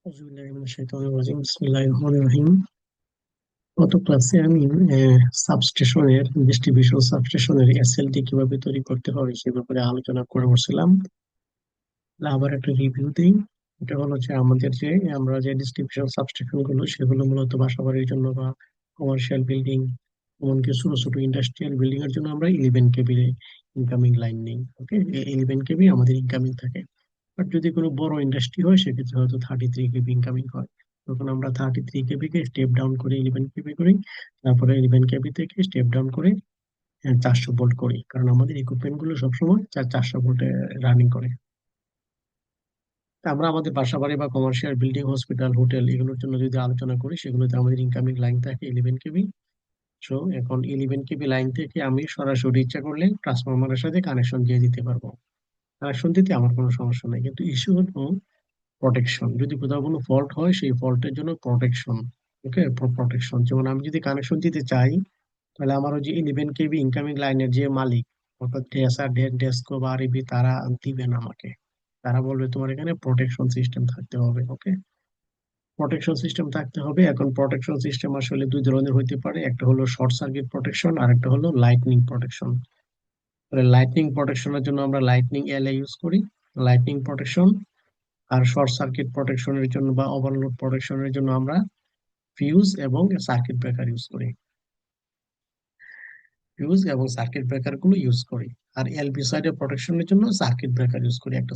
বিসমিল্লাহির রহমানির রহিম। গত ক্লাসে আমি সাবস্টেশনের ডিস্ট্রিবিউশন সাবস্টেশনের এসএলডি কিভাবে তৈরি করতে হবে সে ব্যাপারে আলোচনা করে বসছিলাম। আবার একটা রিভিউ দিই। এটা হলো যে আমাদের যে আমরা যে ডিস্ট্রিবিউশন সাবস্টেশন গুলো সেগুলো মূলত বাসাবাড়ির জন্য বা কমার্শিয়াল বিল্ডিং, এমনকি ছোট ছোট ইন্ডাস্ট্রিয়াল বিল্ডিং এর জন্য আমরা 11 কেবি ইনকামিং লাইন নেই। ওকে, 11 কেবি আমাদের ইনকামিং থাকে। বাট যদি কোনো বড় ইন্ডাস্ট্রি হয় সেক্ষেত্রে হয়তো 33 কেবি ইনকামিং হয়। তখন আমরা 33 কেবি কে স্টেপ ডাউন করে 11 কেবি করি। তারপরে 11 কেবি থেকে স্টেপ ডাউন করে 400 ভোল্ট করি, কারণ আমাদের ইকুইপমেন্ট গুলো সবসময় 400 ভোল্টে রানিং করে। তা আমরা আমাদের বাসা বাড়ি বা কমার্শিয়াল বিল্ডিং, হসপিটাল, হোটেল এগুলোর জন্য যদি আলোচনা করি, সেগুলোতে আমাদের ইনকামিং লাইন থাকে 11 কেবি। সো এখন 11 কেবি লাইন থেকে আমি সরাসরি ইচ্ছা করলে ট্রান্সফরমারের সাথে কানেকশন দিয়ে দিতে পারবো। কানেকশন দিতে আমার কোনো সমস্যা নেই, কিন্তু ইস্যু হলো প্রোটেকশন। যদি কোথাও কোনো ফল্ট হয় সেই ফল্টের জন্য প্রোটেকশন। ওকে, প্রোটেকশন যেমন আমি যদি কানেকশন দিতে চাই, তাহলে আমার ওই যে 11 কেবি ইনকামিং লাইনের যে মালিক, অর্থাৎ ডেসার ডেস্কো বা আরবি, তারা দিবে না আমাকে। তারা বলবে তোমার এখানে প্রোটেকশন সিস্টেম থাকতে হবে। ওকে, প্রোটেকশন সিস্টেম থাকতে হবে। এখন প্রোটেকশন সিস্টেম আসলে দুই ধরনের হইতে পারে, একটা হলো শর্ট সার্কিট প্রোটেকশন আর একটা হলো লাইটনিং প্রোটেকশন। লাইটনিং প্রোটেকশনের জন্য আমরা লাইটনিং এলএ ইউজ করি, লাইটনিং প্রোটেকশন। আর শর্ট সার্কিট প্রোটেকশনের জন্য বা ওভারলোড প্রোটেকশনের জন্য আমরা ফিউজ এবং সার্কিট ব্রেকার ইউজ করি, ফিউজ এবং সার্কিট ব্রেকার গুলো ইউজ করি। আর এলবি সাইডের প্রোটেকশনের জন্য সার্কিট ব্রেকার ইউজ করি একটা,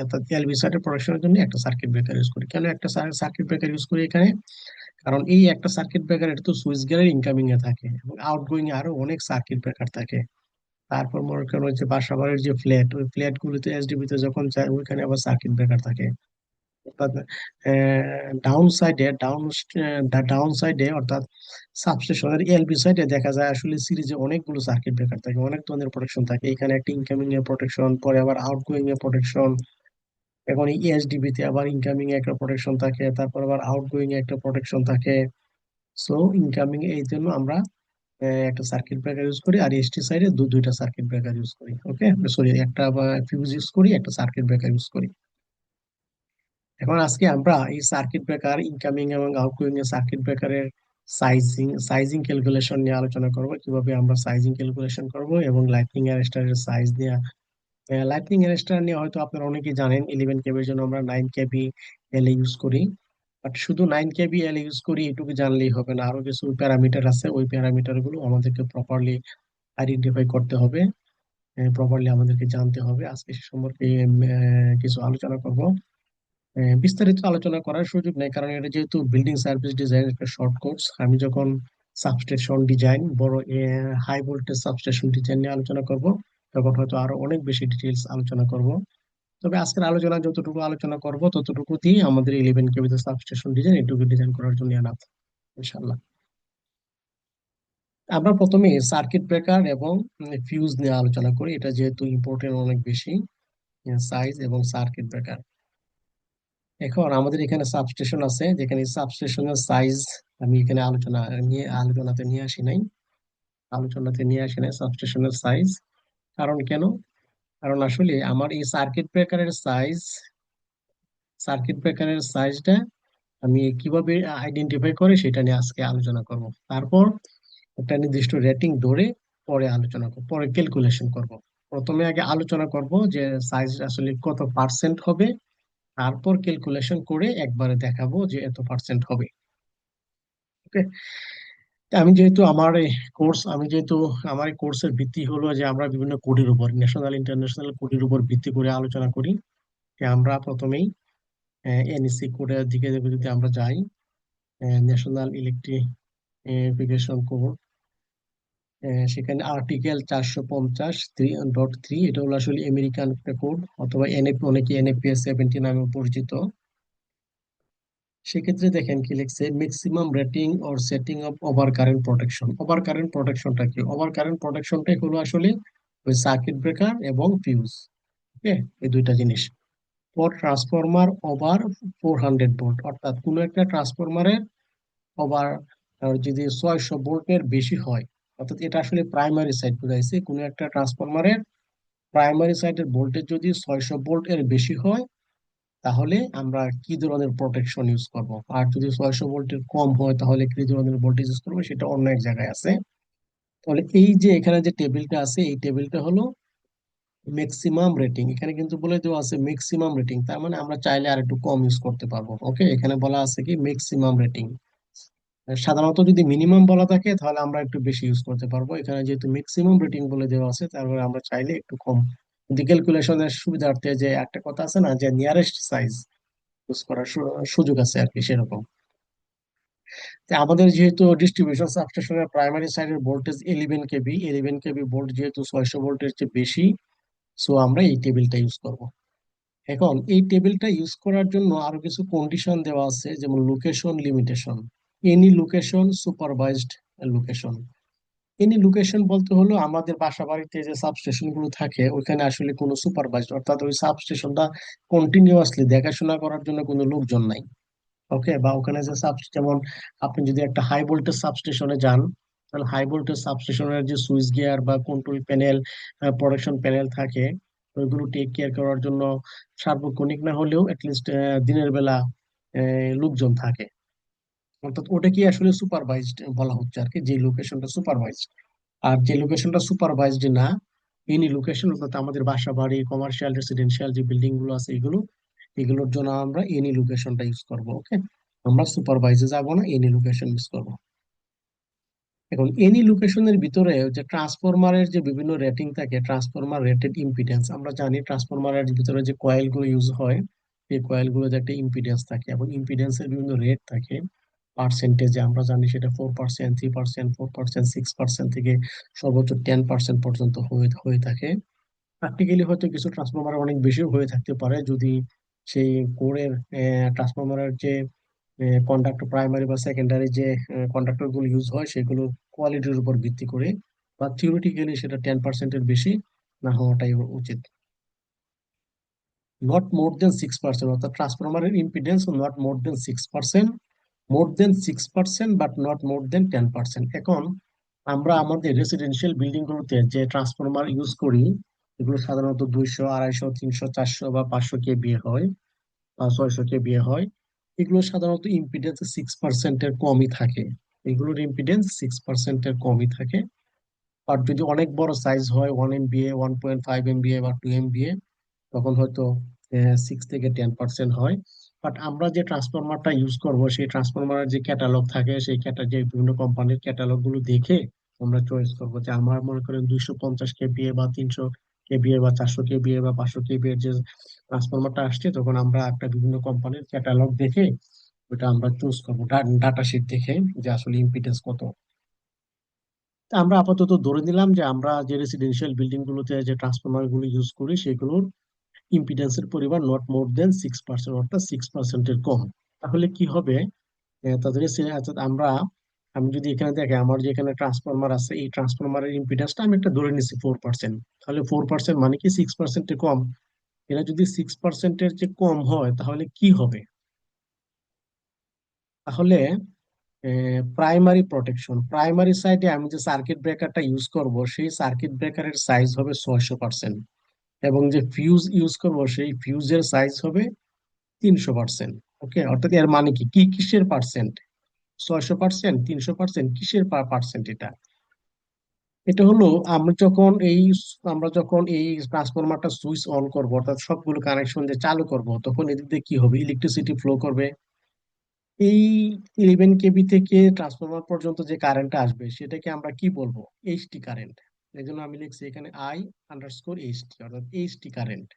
অর্থাৎ এলবি সাইডের প্রোটেকশনের জন্য একটা সার্কিট ব্রেকার ইউজ করি। কেন একটা সার্কিট ব্রেকার ইউজ করি এখানে? কারণ এই একটা সার্কিট ব্রেকার, এটা তো সুইচ গিয়ারের ইনকামিং এ থাকে এবং আউটগোয়িং এ আরো অনেক সার্কিট ব্রেকার থাকে। তারপর মনে করেন হচ্ছে বাসা বাড়ির যে ফ্ল্যাট, ওই ফ্ল্যাট গুলোতে এসডিবি তে যখন যায় ওইখানে আবার সার্কিট ব্রেকার থাকে। ডাউন সাইডে ডাউন সাইডে অর্থাৎ সাবস্টেশনের এলবি সাইডে দেখা যায় আসলে সিরিজে অনেকগুলো সার্কিট ব্রেকার থাকে, অনেক ধরনের প্রোটেকশন থাকে। এখানে একটা ইনকামিং এর প্রোটেকশন, পরে আবার আউটগোয়িং এর প্রোটেকশন। এখন এই ইএসডিবি তে আবার ইনকামিং এ একটা প্রোটেকশন থাকে, তারপর আবার আউটগোয়িং এ একটা প্রোটেকশন থাকে। সো ইনকামিং এই জন্য আমরা একটা সার্কিট ব্রেকার ইউজ করি, আর এসটি সাইডে দুইটা সার্কিট ব্রেকার ইউজ করি। ওকে, সরি, একটা ফিউজ ইউজ করি, একটা সার্কিট ব্রেকার ইউজ করি। এখন আজকে আমরা এই সার্কিট ব্রেকার, ইনকামিং এবং আউটগোয়িং এর সার্কিট ব্রেকারের সাইজিং ক্যালকুলেশন নিয়ে আলোচনা করব, কিভাবে আমরা সাইজিং ক্যালকুলেশন করব, এবং লাইটনিং অ্যারেস্টারের সাইজ নিয়ে। লাইটনিং অ্যারেস্টার নিয়ে হয়তো আপনারা অনেকেই জানেন, 11 কেবির জন্য আমরা 9 কেবি এল ইউজ করি। বাট শুধু 9 কেবি এল ইউজ করি এটুকু জানলেই হবে না, আরো কিছু প্যারামিটার আছে। ওই প্যারামিটার গুলো আমাদেরকে প্রপারলি আইডেন্টিফাই করতে হবে, প্রপারলি আমাদেরকে জানতে হবে। আজকে সে সম্পর্কে কিছু আলোচনা করব। বিস্তারিত আলোচনা করার সুযোগ নেই, কারণ এটা যেহেতু বিল্ডিং সার্ভিস ডিজাইন একটা শর্ট কোর্স। আমি যখন সাবস্টেশন ডিজাইন, বড় হাই ভোল্টেজ সাবস্টেশন ডিজাইন নিয়ে আলোচনা করব, তখন হয়তো আরো অনেক বেশি ডিটেলস আলোচনা করব। তবে আজকের আলোচনা যতটুকু আলোচনা করব ততটুকু দিয়ে আমাদের 11 কেবিতে সাবস্টেশন ডিজাইন এটুকু ডিজাইন করার জন্য এনাফ, ইনশাল্লাহ। আমরা প্রথমে সার্কিট ব্রেকার এবং ফিউজ নিয়ে আলোচনা করি, এটা যেহেতু ইম্পর্টেন্ট অনেক বেশি, সাইজ এবং সার্কিট ব্রেকার। এখন আমাদের এখানে সাবস্টেশন আছে, যেখানে সাবস্টেশনের সাইজ আমি এখানে আলোচনাতে নিয়ে আসি নাই, সাবস্টেশনের সাইজ। কারণ কেন? কারণ আসলে আমার এই সার্কিট ব্রেকারের সাইজটা আমি কিভাবে আইডেন্টিফাই করে সেটা নিয়ে আজকে আলোচনা করব। তারপর একটা নির্দিষ্ট রেটিং ধরে পরে ক্যালকুলেশন করব। প্রথমে আগে আলোচনা করব যে সাইজ আসলে কত পার্সেন্ট হবে, তারপর ক্যালকুলেশন করে একবারে দেখাবো যে এত পার্সেন্ট হবে। ওকে, আমি যেহেতু আমার এই কোর্সের ভিত্তি হলো যে আমরা বিভিন্ন কোডের উপর, ন্যাশনাল ইন্টারন্যাশনাল কোডের উপর ভিত্তি করে আলোচনা করি। যে আমরা প্রথমেই এনইসি কোডের দিকে যদি আমরা যাই, ন্যাশনাল ইলেকট্রিফিকেশন কোড, সেখানে আর্টিকেল 450.3, এটা হলো আসলে আমেরিকান একটা কোড, অথবা এনএফ, অনেকে এনএফপিএস 70 নামে পরিচিত। সেক্ষেত্রে দেখেন কি লিখছে, maximum rating or setting of over current protection. Over current প্রোটেকশনটা কি? ওভার কারেন্ট প্রোটেকশনটাই হলো আসলে ওই সার্কিট ব্রেকার এবং ফিউজ। ওকে, এই দুইটা জিনিস। ফর ট্রান্সফরমার ওভার 400 ভোল্ট, অর্থাৎ কোনো একটা ট্রান্সফরমারের ওভার যদি 600 ভোল্টের বেশি হয়, অর্থাৎ এটা আসলে প্রাইমারি সাইড বুঝাইছে, কোনো একটা ট্রান্সফরমারের প্রাইমারি সাইডের ভোল্টেজ যদি 600 ভোল্ট এর বেশি হয়, তাহলে আমরা কি ধরনের প্রোটেকশন ইউজ করব। আর যদি 600 ভোল্টের কম হয় তাহলে কি ধরনের ভোল্টেজ ইউজ করবো, সেটা অন্য এক জায়গায় আছে। তাহলে এই যে এখানে যে টেবিলটা আছে, এই টেবিলটা হলো ম্যাক্সিমাম রেটিং। এখানে কিন্তু বলে দেওয়া আছে ম্যাক্সিমাম রেটিং, তার মানে আমরা চাইলে আর একটু কম ইউজ করতে পারবো। ওকে, এখানে বলা আছে কি ম্যাক্সিমাম রেটিং। সাধারণত যদি মিনিমাম বলা থাকে তাহলে আমরা একটু বেশি ইউজ করতে পারবো, এখানে যেহেতু ম্যাক্সিমাম রেটিং বলে দেওয়া আছে তারপরে আমরা চাইলে একটু কম। কিন্তু ক্যালকুলেশনের সুবিধার্থে যে একটা কথা আছে না, যে নিয়ারেস্ট সাইজ ইউজ করার সুযোগ আছে আর কি, সেরকম। তো আমাদের যেহেতু ডিস্ট্রিবিউশন সাবস্টেশনের প্রাইমারি সাইডের ভোল্টেজ 11 কেভি, 11 কেভি ভোল্ট যেহেতু 600 ভোল্টের চেয়ে বেশি, সো আমরা এই টেবিলটা ইউজ করব। এখন এই টেবিলটা ইউজ করার জন্য আরো কিছু কন্ডিশন দেওয়া আছে, যেমন location limitation. Any location supervised location. Any location বলতে হলো আমাদের বাসা বাড়িতে যে সাবস্টেশন গুলো থাকে ওইখানে আসলে কোনো সুপারভাইজড, অর্থাৎ ওই সাবস্টেশনটা কন্টিনিউয়াসলি দেখাশোনা করার জন্য কোনো লোকজন নাই। ওকে, বা ওখানে যে যেমন আপনি যদি একটা হাই ভোল্টেজ সাবস্টেশনে যান, তাহলে হাই ভোল্টেজ সাবস্টেশনের যে সুইচ গিয়ার বা কন্ট্রোল প্যানেল, প্রোডাকশন প্যানেল থাকে, ওইগুলো টেক কেয়ার করার জন্য সার্বক্ষণিক না হলেও অ্যাটলিস্ট দিনের বেলা লোকজন থাকে। অর্থাৎ ওটা কি আসলে সুপারভাইজড বলা হচ্ছে আর কি, যে লোকেশনটা সুপারভাইজড। আর যে লোকেশনটা সুপারভাইজড না, এনি লোকেশন, অর্থাৎ আমাদের বাসা বাড়ি কমার্শিয়াল রেসিডেন্সিয়াল যে বিল্ডিং গুলো আছে এগুলো, এগুলোর জন্য আমরা এনি লোকেশনটা ইউজ করব। ওকে, আমরা সুপারভাইজে যাব না, এনি লোকেশন ইউজ করব। এখন এনি লোকেশনের ভিতরে যে ট্রান্সফরমারের যে বিভিন্ন রেটিং থাকে, ট্রান্সফরমার রেটেড ইম্পিডেন্স, আমরা জানি ট্রান্সফরমারের ভিতরে যে কয়েল গুলো ইউজ হয়, এই কয়েল গুলোতে একটা ইম্পিডেন্স থাকে এবং ইম্পিডেন্সের বিভিন্ন রেট থাকে পার্সেন্টেজে। আমরা জানি সেটা 4%, 3%, 4%, 6% থেকে সর্বোচ্চ 10% পর্যন্ত হয়ে হয়ে থাকে। প্র্যাকটিক্যালি হয়তো কিছু ট্রান্সফরমার অনেক বেশিও হয়ে থাকতে পারে, যদি সেই কোরের ট্রান্সফরমারের যে কন্ডাক্টর, প্রাইমারি বা সেকেন্ডারি যে কন্ডাক্টর গুলো ইউজ হয় সেগুলোর কোয়ালিটির উপর ভিত্তি করে, বা থিওরিটিক্যালি সেটা 10%-এর বেশি না হওয়াটাই উচিত। নট মোর দেন 6%, অর্থাৎ ট্রান্সফরমারের impedance not more than 6%, more than 6% but not more than 10%। এখন আমরা আমাদের রেসিডেন্সিয়াল বিল্ডিং গুলোতে যে ট্রান্সফরমার ইউজ করি, এগুলো সাধারণত 200, 250, 300, 400 বা 500 কেভিএ হয়, বা 600 কেভিএ হয়। এগুলো সাধারণত ইম্পিডেন্স 6%-এর কমই থাকে। এগুলোর ইম্পিডেন্স 6%-এর কমই থাকে। আর যদি অনেক বড় সাইজ হয়, 1 MVA, 1.5 MVA বা 2 MVA, তখন হয়তো 6 থেকে 10% হয়। বাট আমরা যে ট্রান্সফরমারটা ইউজ করব সেই ট্রান্সফরমারের যে ক্যাটালগ থাকে, সেই যে বিভিন্ন কোম্পানির ক্যাটালগ গুলো দেখে আমরা চয়েস করবো, যে আমার মনে করেন 250 কেভিএ বা 300 কেভিএ বা 400 কেভিএ বা 500 কেভিএ যে ট্রান্সফরমারটা আসছে, তখন আমরা একটা বিভিন্ন কোম্পানির ক্যাটালগ দেখে ওটা আমরা চুজ করবো, ডাটা শিট দেখে, যে আসলে ইম্পিডেন্স কত। তা আমরা আপাতত ধরে নিলাম যে আমরা যে রেসিডেন্সিয়াল বিল্ডিং গুলোতে যে ট্রান্সফরমার গুলো ইউজ করি সেগুলোর ইম্পিডেন্সের পরিমাণ নট মোর দেন 6%, অর্থাৎ 6%-এর কম। তাহলে কি হবে, তাদের অর্থাৎ আমি যদি এখানে দেখে আমার যে এখানে ট্রান্সফরমার আছে, এই ট্রান্সফরমারের ইম্পিডেন্সটা আমি একটা ধরে নিচ্ছি 4%, তাহলে 4% মানে কি 6%-এর কম। এটা যদি 6%-এর যে কম হয় তাহলে কি হবে, তাহলে প্রাইমারি প্রোটেকশন, প্রাইমারি সাইডে আমি যে সার্কিট ব্রেকারটা ইউজ করব সেই সার্কিট ব্রেকারের সাইজ হবে 600%, এবং যে ফিউজ ইউজ করব সেই ফিউজের সাইজ হবে 300%। ওকে, অর্থাৎ এর মানে কি কি কিসের পার্সেন্ট, 600%, 300%, কিসের পার্সেন্ট এটা। এটা হলো আমরা যখন এই ট্রান্সফরমারটা সুইচ অন করব, অর্থাৎ সবগুলো কানেকশন যে চালু করব, তখন এদিক দিয়ে কি হবে, ইলেকট্রিসিটি ফ্লো করবে। এই 11 কেবি থেকে ট্রান্সফরমার পর্যন্ত যে কারেন্টটা আসবে সেটাকে আমরা কি বলবো, এইচটি কারেন্ট। এই জন্য আমি লিখছি এখানে I_HT, অর্থাৎ এইচটি কারেন্ট,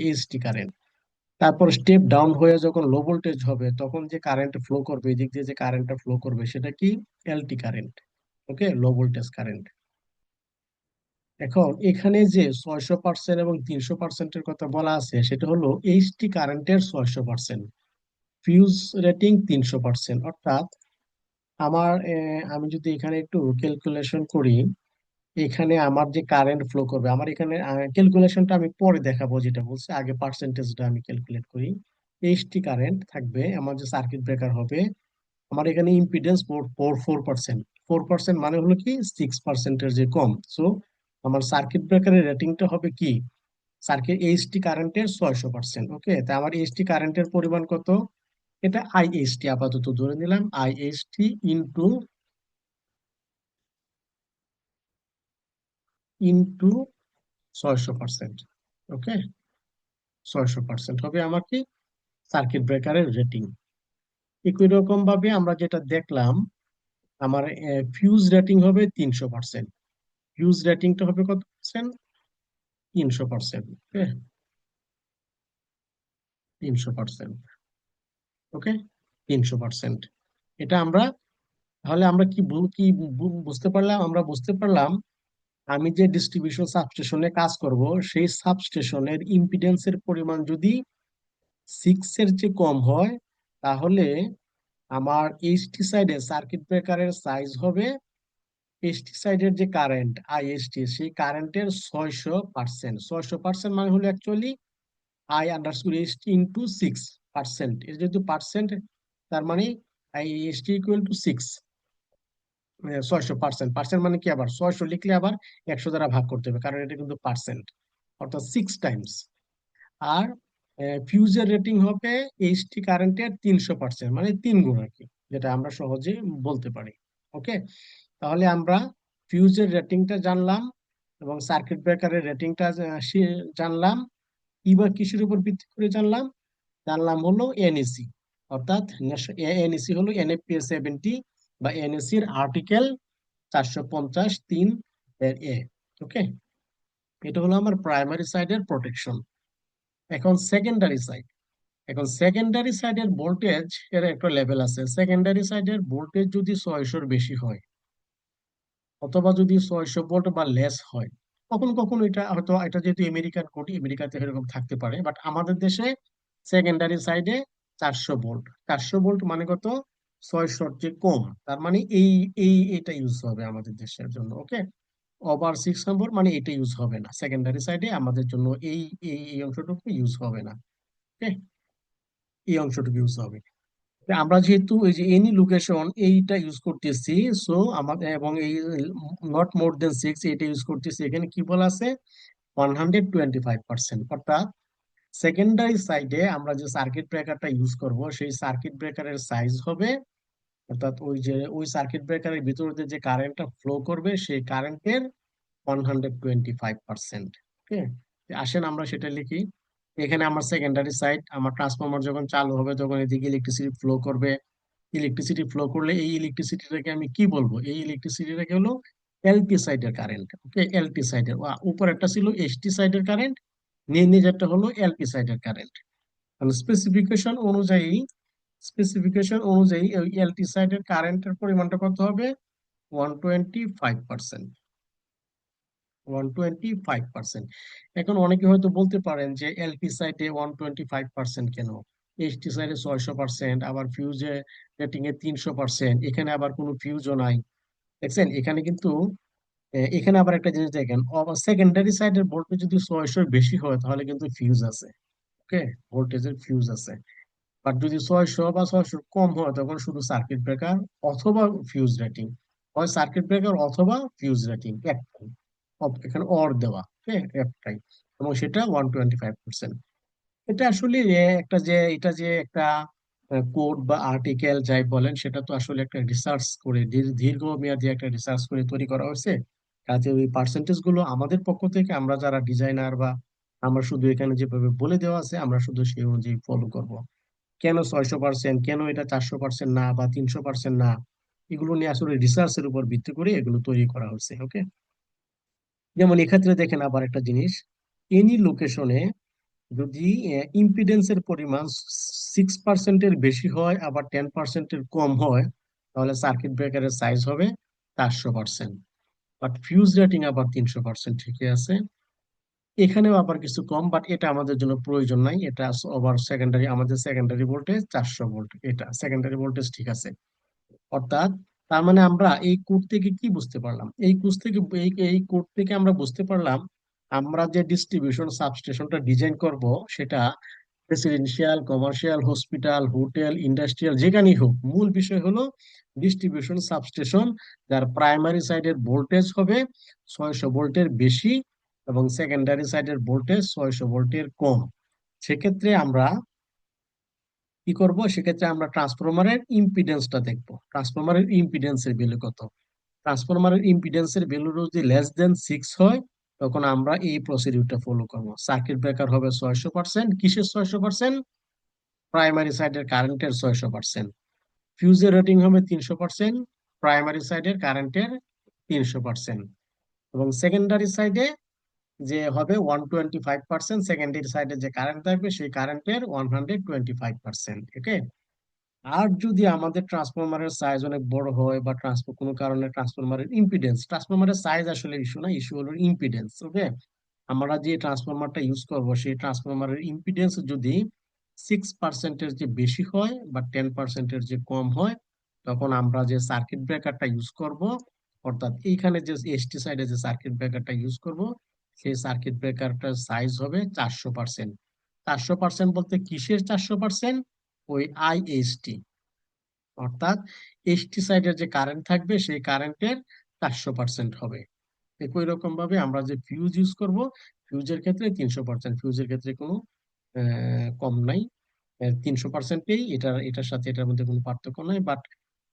এইচটি কারেন্ট। তারপর স্টেপ ডাউন হয়ে যখন লো ভোল্টেজ হবে তখন যে কারেন্ট ফ্লো করবে, এদিক দিয়ে যে কারেন্টটা ফ্লো করবে সেটা কি, এলটি কারেন্ট। ওকে, লো ভোল্টেজ কারেন্ট। এখন এখানে যে 600% এবং 300%-এর কথা বলা আছে সেটা হলো এইচটি কারেন্টের 600%, ফিউজ রেটিং 300%। অর্থাৎ আমি যদি এখানে একটু ক্যালকুলেশন করি, এখানে আমার যে কারেন্ট ফ্লো করবে, আমার এখানে ক্যালকুলেশনটা আমি পরে দেখাবো, যেটা বলছে আগে পার্সেন্টেজটা আমি ক্যালকুলেট করি। এইচটি কারেন্ট থাকবে, আমার যে সার্কিট ব্রেকার হবে, আমার এখানে ইম্পিডেন্স 4%। 4% মানে হলো কি 6%-এর যে কম। সো আমার সার্কিট ব্রেকারের রেটিংটা হবে কি সার্কিট এইচটি কারেন্টের 600%। ওকে, তা আমার এইচটি কারেন্টের পরিমাণ কত? এটা আইএসটি আপাতত ধরে নিলাম, আইএসটি ইন্টু ইন্টু 600%। ওকে, 600% হবে আমার কি সার্কিট ব্রেকারের রেটিং। একই রকম ভাবে আমরা যেটা দেখলাম, আমার ফিউজ রেটিং হবে 300%। ফিউজ রেটিংটা হবে কত পার্সেন্ট? 300%। ওকে, 300%। ওকে, 300%। এটা আমরা, তাহলে আমরা কি বুঝতে পারলাম? আমরা বুঝতে পারলাম আমি যে ডিস্ট্রিবিউশন সাবস্টেশনে কাজ করব, সেই সাবস্টেশনের ইম্পিডেন্সের পরিমাণ যদি 6 এর চেয়ে কম হয়, তাহলে আমার এইচটি সাইডে সার্কিট ব্রেকারের সাইজ হবে, এইচটি সাইডের যে কারেন্ট আইএসটি, সেই কারেন্টের 600%। 600% মানে হলো actually I underscore HT into 6%। এর যেহেতু পার্সেন্ট, তার মানে আইএসটি ইকুয়াল টু 6। 600%, পার্সেন্ট মানে কি, আবার 600 লিখলে আবার 100 দ্বারা ভাগ করতে হবে, কারণ এটা কিন্তু পার্সেন্ট, অর্থাৎ 6 টাইমস। আর ফিউজের রেটিং হবে এইচটি কারেন্টের 300%, মানে 3 গুণ আর কি, যেটা আমরা সহজে বলতে পারি। ওকে, তাহলে আমরা ফিউজের রেটিংটা জানলাম এবং সার্কিট ব্রেকারের রেটিংটা জানলাম। এবার কিসের উপর ভিত্তি করে জানলাম? জানলাম হলো এনএসি, অর্থাৎ এনএসি হলো এনএফপিএ 70, বা এনএসি এর আর্টিকেল 450(3) এর এ। ওকে, এটা হলো আমার প্রাইমারি সাইডের প্রোটেকশন। এখন সেকেন্ডারি সাইড, এখন সেকেন্ডারি সাইডের ভোল্টেজ এর একটা লেভেল আছে। সেকেন্ডারি সাইডের ভোল্টেজ যদি 600-র বেশি হয়, অথবা যদি 600 ভোল্ট বা লেস হয়, কখনো কখনো এটা হয়তো, এটা যেহেতু আমেরিকান কোড, আমেরিকাতে এরকম থাকতে পারে, বাট আমাদের দেশে সেকেন্ডারি সাইডে 400 ভোল্ট। 400 ভোল্ট মানে কত? 600-র চেয়ে কম। তার মানে এটা ইউজ হবে আমাদের দেশের জন্য। ওকে, ওভার 600 মানে এটা ইউজ হবে না সেকেন্ডারি সাইডে আমাদের জন্য, এই অংশটুকু ইউজ হবে না। ওকে, এই অংশটুকু ইউজ হবে। আমরা যেহেতু এই যে এনি লোকেশন এইটা ইউজ করতেছি, সো আমাদের, এবং এই নট মোর দেন 6 এটা ইউজ করতেছি, এখানে কি বলা আছে? 125%। অর্থাৎ সেকেন্ডারি সাইডে আমরা যে সার্কিট ব্রেকারটা ইউজ করব, সেই সার্কিট ব্রেকারের সাইজ হবে, অর্থাৎ ওই সার্কিট ব্রেকারের ভিতর দিয়ে যে কারেন্টটা ফ্লো করবে, সেই কারেন্টের 125%। ওকে, আসেন আমরা সেটা লিখি। এখানে আমার সেকেন্ডারি সাইড, আমার ট্রান্সফরমার যখন চালু হবে তখন এদিকে ইলেকট্রিসিটি ফ্লো করবে। ইলেকট্রিসিটি ফ্লো করলে এই ইলেকট্রিসিটিটাকে আমি কি বলবো? এই ইলেকট্রিসিটিটাকে হলো এলটি সাইডের কারেন্ট। ওকে, এলটি সাইডের, উপর একটা ছিল এসটি সাইডের কারেন্ট, নিচেরটা হলো এলটি সাইডের কারেন্ট। মানে স্পেসিফিকেশন অনুযায়ী ওই এলটি সাইডের কারেন্টের পরিমাণটা কত হবে? 125%। 125%। এখন অনেকে হয়তো বলতে পারেন যে এলপি সাইডে 125% কেন, এইচটি সাইডে 600%, আবার ফিউজে রেটিং এ 300%, এখানে আবার কোনো ফিউজও নাই। দেখছেন এখানে কিন্তু, এখানে আবার একটা জিনিস দেখেন, সেকেন্ডারি সাইডের ভোল্টেজ যদি 600 বেশি হয় তাহলে কিন্তু ফিউজ আছে। ওকে, ভোল্টেজের ফিউজ আছে। আর যদি 600 বা 600 কম হয় তখন শুধু সার্কিট ব্রেকার অথবা ফিউজ রেটিং, হয় সার্কিট ব্রেকার অথবা ফিউজ রেটিং একটাই, এখানে অর দেওয়া, একটাই, এবং সেটা 125%। এটা আসলে এটা যে একটা কোড বা আর্টিকেল যাই বলেন, সেটা তো আসলে একটা রিসার্চ করে, দীর্ঘমেয়াদী একটা রিসার্চ করে তৈরি করা হয়েছে। কাজে ওই পার্সেন্টেজ গুলো আমাদের পক্ষ থেকে, আমরা যারা ডিজাইনার, বা আমরা শুধু এখানে যেভাবে বলে দেওয়া আছে আমরা শুধু সেই অনুযায়ী ফলো করব। কেন 600%, কেন এটা 400% না, বা 300% না, এগুলো নিয়ে আসলে রিসার্চের উপর ভিত্তি করে এগুলো তৈরি করা হয়েছে। ওকে, যেমন এক্ষেত্রে দেখেন আবার একটা জিনিস, এনি লোকেশনে যদি ইম্পিডেন্সের পরিমাণ 6%-এর বেশি হয়, আবার 10%-এর কম হয়, তাহলে সার্কিট ব্রেকারের সাইজ হবে 400%। বাট ফিউজ রেটিং আবার 300%, ঠিকই আছে। এখানেও আবার কিছু কম, বাট এটা আমাদের জন্য প্রয়োজন নাই, এটা ওভার সেকেন্ডারি, আমাদের সেকেন্ডারি ভোল্টেজ 400 ভোল্ট, এটা সেকেন্ডারি ভোল্টেজ ঠিক আছে। অর্থাৎ তার মানে আমরা এই কোড থেকে কি বুঝতে পারলাম? এই কোড থেকে আমরা বুঝতে পারলাম, আমরা যে ডিস্ট্রিবিউশন সাবস্টেশনটা ডিজাইন করব, সেটা residential, commercial, hospital, hotel, industrial, যেখানেই হোক, মূল বিষয় হলো ডিস্ট্রিবিউশন সাবস্টেশন যার প্রাইমারি সাইডের ভোল্টেজ হবে 600 ভোল্টের বেশি, এবং সেকেন্ডারি সাইডের ভোল্টেজ 600 ভোল্টের কম, সেক্ষেত্রে আমরা কি করব, সেক্ষেত্রে আমরা ট্রান্সফরমারের ইম্পিডেন্সটা দেখব, ট্রান্সফরমারের ইম্পিডেন্সের ভ্যালু কত। ট্রান্সফরমারের ইম্পিডেন্সের ভ্যালু যদি লেস দেন 6 হয়, তখন আমরা এই প্রসিডিউরটা ফলো করব। সার্কিট ব্রেকার হবে 600%, কিসের 600%? প্রাইমারি সাইডের কারেন্টের 600%। ফিউজের রেটিং হবে 300%, প্রাইমারি সাইডের কারেন্টের 300%। এবং সেকেন্ডারি সাইডে যে হবে 125%, সেকেন্ডারি সাইডে যে কারেন্ট থাকবে সেই কারেন্টের 125%। ওকে। আর যদি আমাদের ট্রান্সফরমারের সাইজ অনেক বড় হয় বা ট্রান্সফর কোনো কারণে ট্রান্সফরমারের সাইজ আসলে ইস্যু না, ইস্যু হলো ইম্পিডেন্স। ওকে। আমরা যে ট্রান্সফরমারটা ইউজ করব সেই ট্রান্সফরমারের ইম্পিডেন্স যদি 6%-এর যে বেশি হয় বা 10%-এর যে কম হয়, তখন আমরা যে সার্কিট ব্রেকারটা ইউজ করব, অর্থাৎ এইখানে যে এসটি সাইডে যে সার্কিট ব্রেকারটা ইউজ করব, সেই সার্কিট ব্রেকারটার সাইজ হবে 400%। 400% বলতে কিসের 400%? ওই আইএসটি, অর্থাৎ এসটি সাইডের যে কারেন্ট থাকবে সেই কারেন্টের 400% হবে। একই রকম ভাবে আমরা যে ফিউজ ইউজ করব, ফিউজের ক্ষেত্রে 300%, ফিউজের ক্ষেত্রে কোনো কম নাই, 300%এই এটার সাথে এটার মধ্যে কোনো পার্থক্য নাই। বাট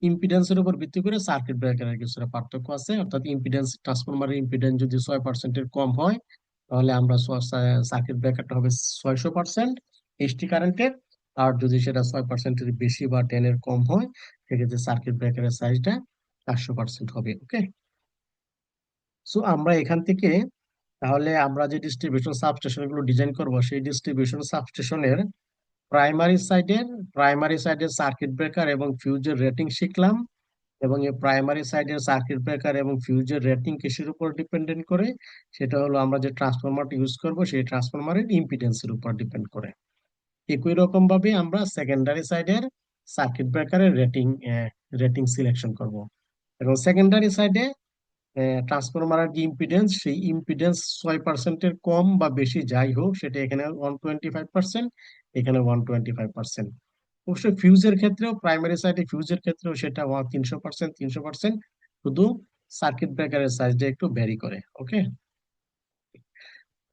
ইম্পিডেন্সের উপর ভিত্তি করে সার্কিট ব্রেকারের কিছুটা পার্থক্য আছে, অর্থাৎ ইম্পিডেন্স, ট্রান্সফরমারের ইম্পিডেন্স যদি 6%-এর কম হয়, তাহলে আমরা সার্কিট ব্রেকারটা হবে 600% এসটি কারেন্টের। আর যদি সেটা 6%-এর বেশি বা 10-এর কম হয়, সেক্ষেত্রে সার্কিট ব্রেকারের সাইজটা 400% হবে। ওকে। সো আমরা এখান থেকে, তাহলে আমরা যে ডিস্ট্রিবিউশন সাবস্টেশন গুলো ডিজাইন করব, সেই ডিস্ট্রিবিউশন সাবস্টেশনের প্রাইমারি সাইডের সার্কিট ব্রেকার এবং ফিউজের রেটিং শিখলাম। এবং এই প্রাইমারি সাইডের সার্কিট ব্রেকার এবং ফিউজের রেটিং কিসের উপর ডিপেন্ডেন্ট করে? সেটা হলো আমরা যে ট্রান্সফরমারটা ইউজ করব সেই ট্রান্সফরমারের ইম্পিডেন্সের উপর ডিপেন্ড করে। একই রকম ভাবে আমরা সেকেন্ডারি সাইডের সার্কিট ব্রেকারের রেটিং সিলেকশন করব। এবং সেকেন্ডারি সাইডে ট্রান্সফরমারের যে ইম্পিডেন্স, সেই ইম্পিডেন্স 6%-এর কম বা বেশি যাই হোক, সেটা এখানে 125%, এখানে 125%। অবশ্যই ফিউজের ক্ষেত্রেও, প্রাইমারি সাইডে ফিউজের ক্ষেত্রেও সেটা 300%। শুধু সার্কিট ব্রেকারের সাইজটা একটু ভ্যারি করে। ওকে।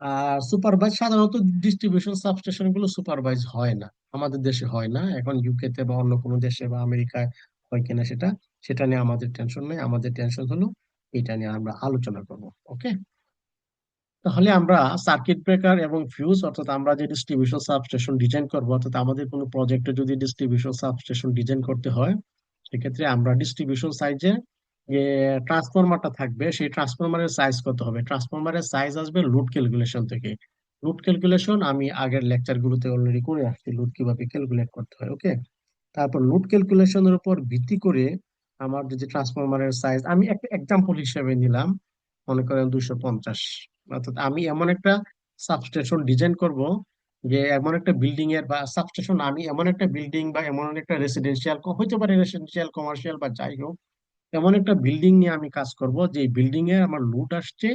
আর সুপারভাইজ, সাধারণত ডিস্ট্রিবিউশন সাবস্টেশন গুলো সুপারভাইজ হয় না, আমাদের দেশে হয় না। এখন ইউকে তে বা অন্য কোনো দেশে বা আমেরিকায় হয় কিনা সেটা সেটা নিয়ে আমাদের টেনশন নেই। আমাদের টেনশন হলো এটা নিয়ে আমরা আলোচনা করব। ওকে। তাহলে আমরা সার্কিট ব্রেকার এবং ফিউজ, অর্থাৎ আমরা যে ডিস্ট্রিবিউশন সাবস্টেশন ডিজাইন করব, অর্থাৎ আমাদের কোনো প্রজেক্টে যদি ডিস্ট্রিবিউশন সাবস্টেশন ডিজাইন করতে হয়, সেক্ষেত্রে আমরা ডিস্ট্রিবিউশন সাইজে যে ট্রান্সফরমারটা থাকবে সেই ট্রান্সফরমারের সাইজ কত হবে, ট্রান্সফরমারের সাইজ আসবে লোড ক্যালকুলেশন থেকে। লোড ক্যালকুলেশন আমি আগের লেকচার গুলোতে অলরেডি করে আসছি, লোড কিভাবে ক্যালকুলেট করতে হয়। ওকে। তারপর লোড ক্যালকুলেশনের উপর ভিত্তি করে আমার যদি ট্রান্সফরমারের সাইজ, আমি একটা এক্সাম্পল হিসেবে নিলাম, মনে করেন 250। অর্থাৎ আমি এমন একটা সাবস্টেশন ডিজাইন করব, যে এমন একটা বিল্ডিং এর বা সাবস্টেশন, আমি এমন একটা বিল্ডিং বা এমন একটা রেসিডেন্সিয়াল, হইতে পারে রেসিডেন্সিয়াল, কমার্শিয়াল বা যাই হোক, এমন একটা বিল্ডিং নিয়ে আমি কাজ করব যে বিল্ডিং এ আমার লোড আসছে,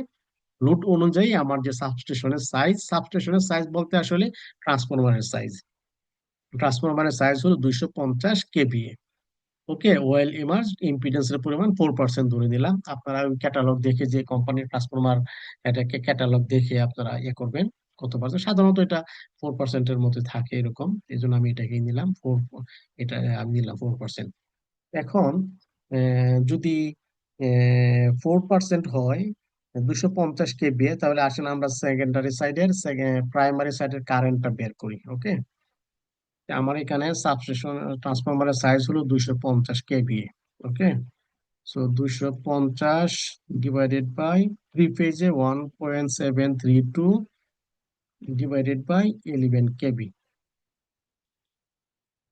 লোড অনুযায়ী আমার যে সাবস্টেশনের সাইজ বলতে আসলে ট্রান্সফরমারের সাইজ, ট্রান্সফরমারের সাইজ হলো 250 কেভিএ। ওকে। ওয়েল ইমার্জ ইম্পিডেন্সের পরিমাণ 4% ধরে নিলাম। আপনারা ওই ক্যাটালগ দেখে, যে কোম্পানির ট্রান্সফরমার, এটাকে ক্যাটালগ দেখে আপনারা ইয়ে করবেন কত পার্সেন্ট। সাধারণত এটা 4%-এর মধ্যে থাকে এরকম, এই জন্য আমি এটাকেই নিলাম এটা আমি নিলাম 4%। এখন যদি 4% হয় 250 কেভিএ, তাহলে আসেন আমরা সেকেন্ডারি সাইডের, প্রাইমারি সাইডের কারেন্টটা বের করি। ওকে। আমার এখানে সাবস্টেশন ট্রান্সফরমারের সাইজ হলো 250 KVA. Okay. So 250 divided by three ফেজে 1.732 ডিভাইডেড বাই 11 কেভি।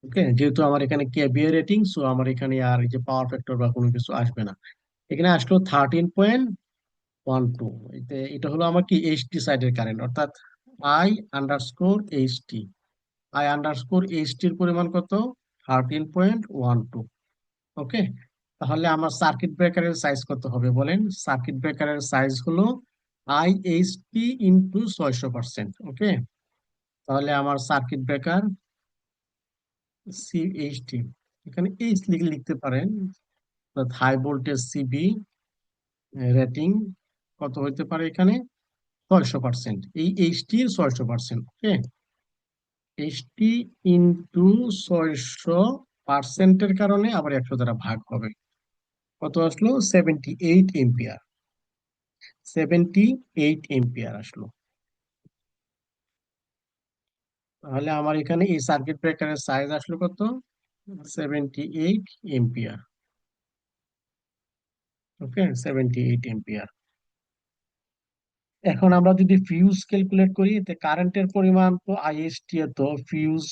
ওকে। যেহেতু আমার এখানে কেভিএ রেটিং, সো আমার এখানে আর এই যে পাওয়ার ফ্যাক্টর বা কোনো কিছু আসবে না। এখানে আসলো 13.12। এটা হলো আমার কি এইচটি সাইডের কারেন্ট, অর্থাৎ I_HT। I_HT-র পরিমাণ কত? 13.12। ওকে। তাহলে আমার সার্কিট ব্রেকারের সাইজ কত হবে বলেন? সার্কিট ব্রেকারের সাইজ হলো I_HT ইন্টু 600%। ওকে। তাহলে আমার সার্কিট ব্রেকার CHT, এখানে এইচ লিখে লিখতে পারেন, হাই ভোল্টেজ সিবি রেটিং কত হইতে পারে এখানে? 600%, এই এইচটির 600%। ওকে, এইচটি ইন্টু 600%-এর কারণে আবার 100 দ্বারা ভাগ হবে। কত আসলো? 78 এম্পিয়ার। 78 এম্পিয়ার আসলো। তাহলে আমার এখানে এই সার্কিট ব্রেকারের সাইজ আসলো কত? 78 এম্পিয়ার। ওকে, 78 এম্পিয়ার। এখন আমরা যদি ফিউজ ক্যালকুলেট করি, কারেন্টের পরিমাণ তো আইএসটি, তো ফিউজ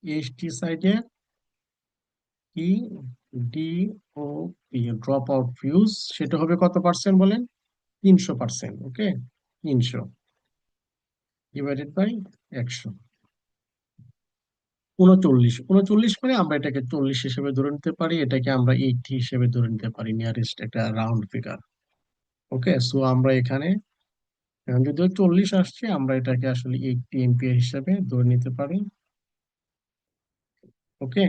এইচটি সাইডে কি D O P, drop out fuse, সেটা হবে কত পার্সেন্ট বলেন? 300%। ওকে, 300 ডিভাইডেড বাই 100, 39। 39 মানে আমরা এটাকে 40 হিসেবে ধরে নিতে পারি, এটাকে আমরা 80 হিসেবে ধরে নিতে পারি, নিয়ারেস্ট একটা রাউন্ড ফিগার। ওকে, সো আমরা এখানে এখন যদিও 40 আসছে, আমরা এটাকে আসলে 80 এম্পিয়ার হিসেবে ধরে নিতে পারি। ওকে,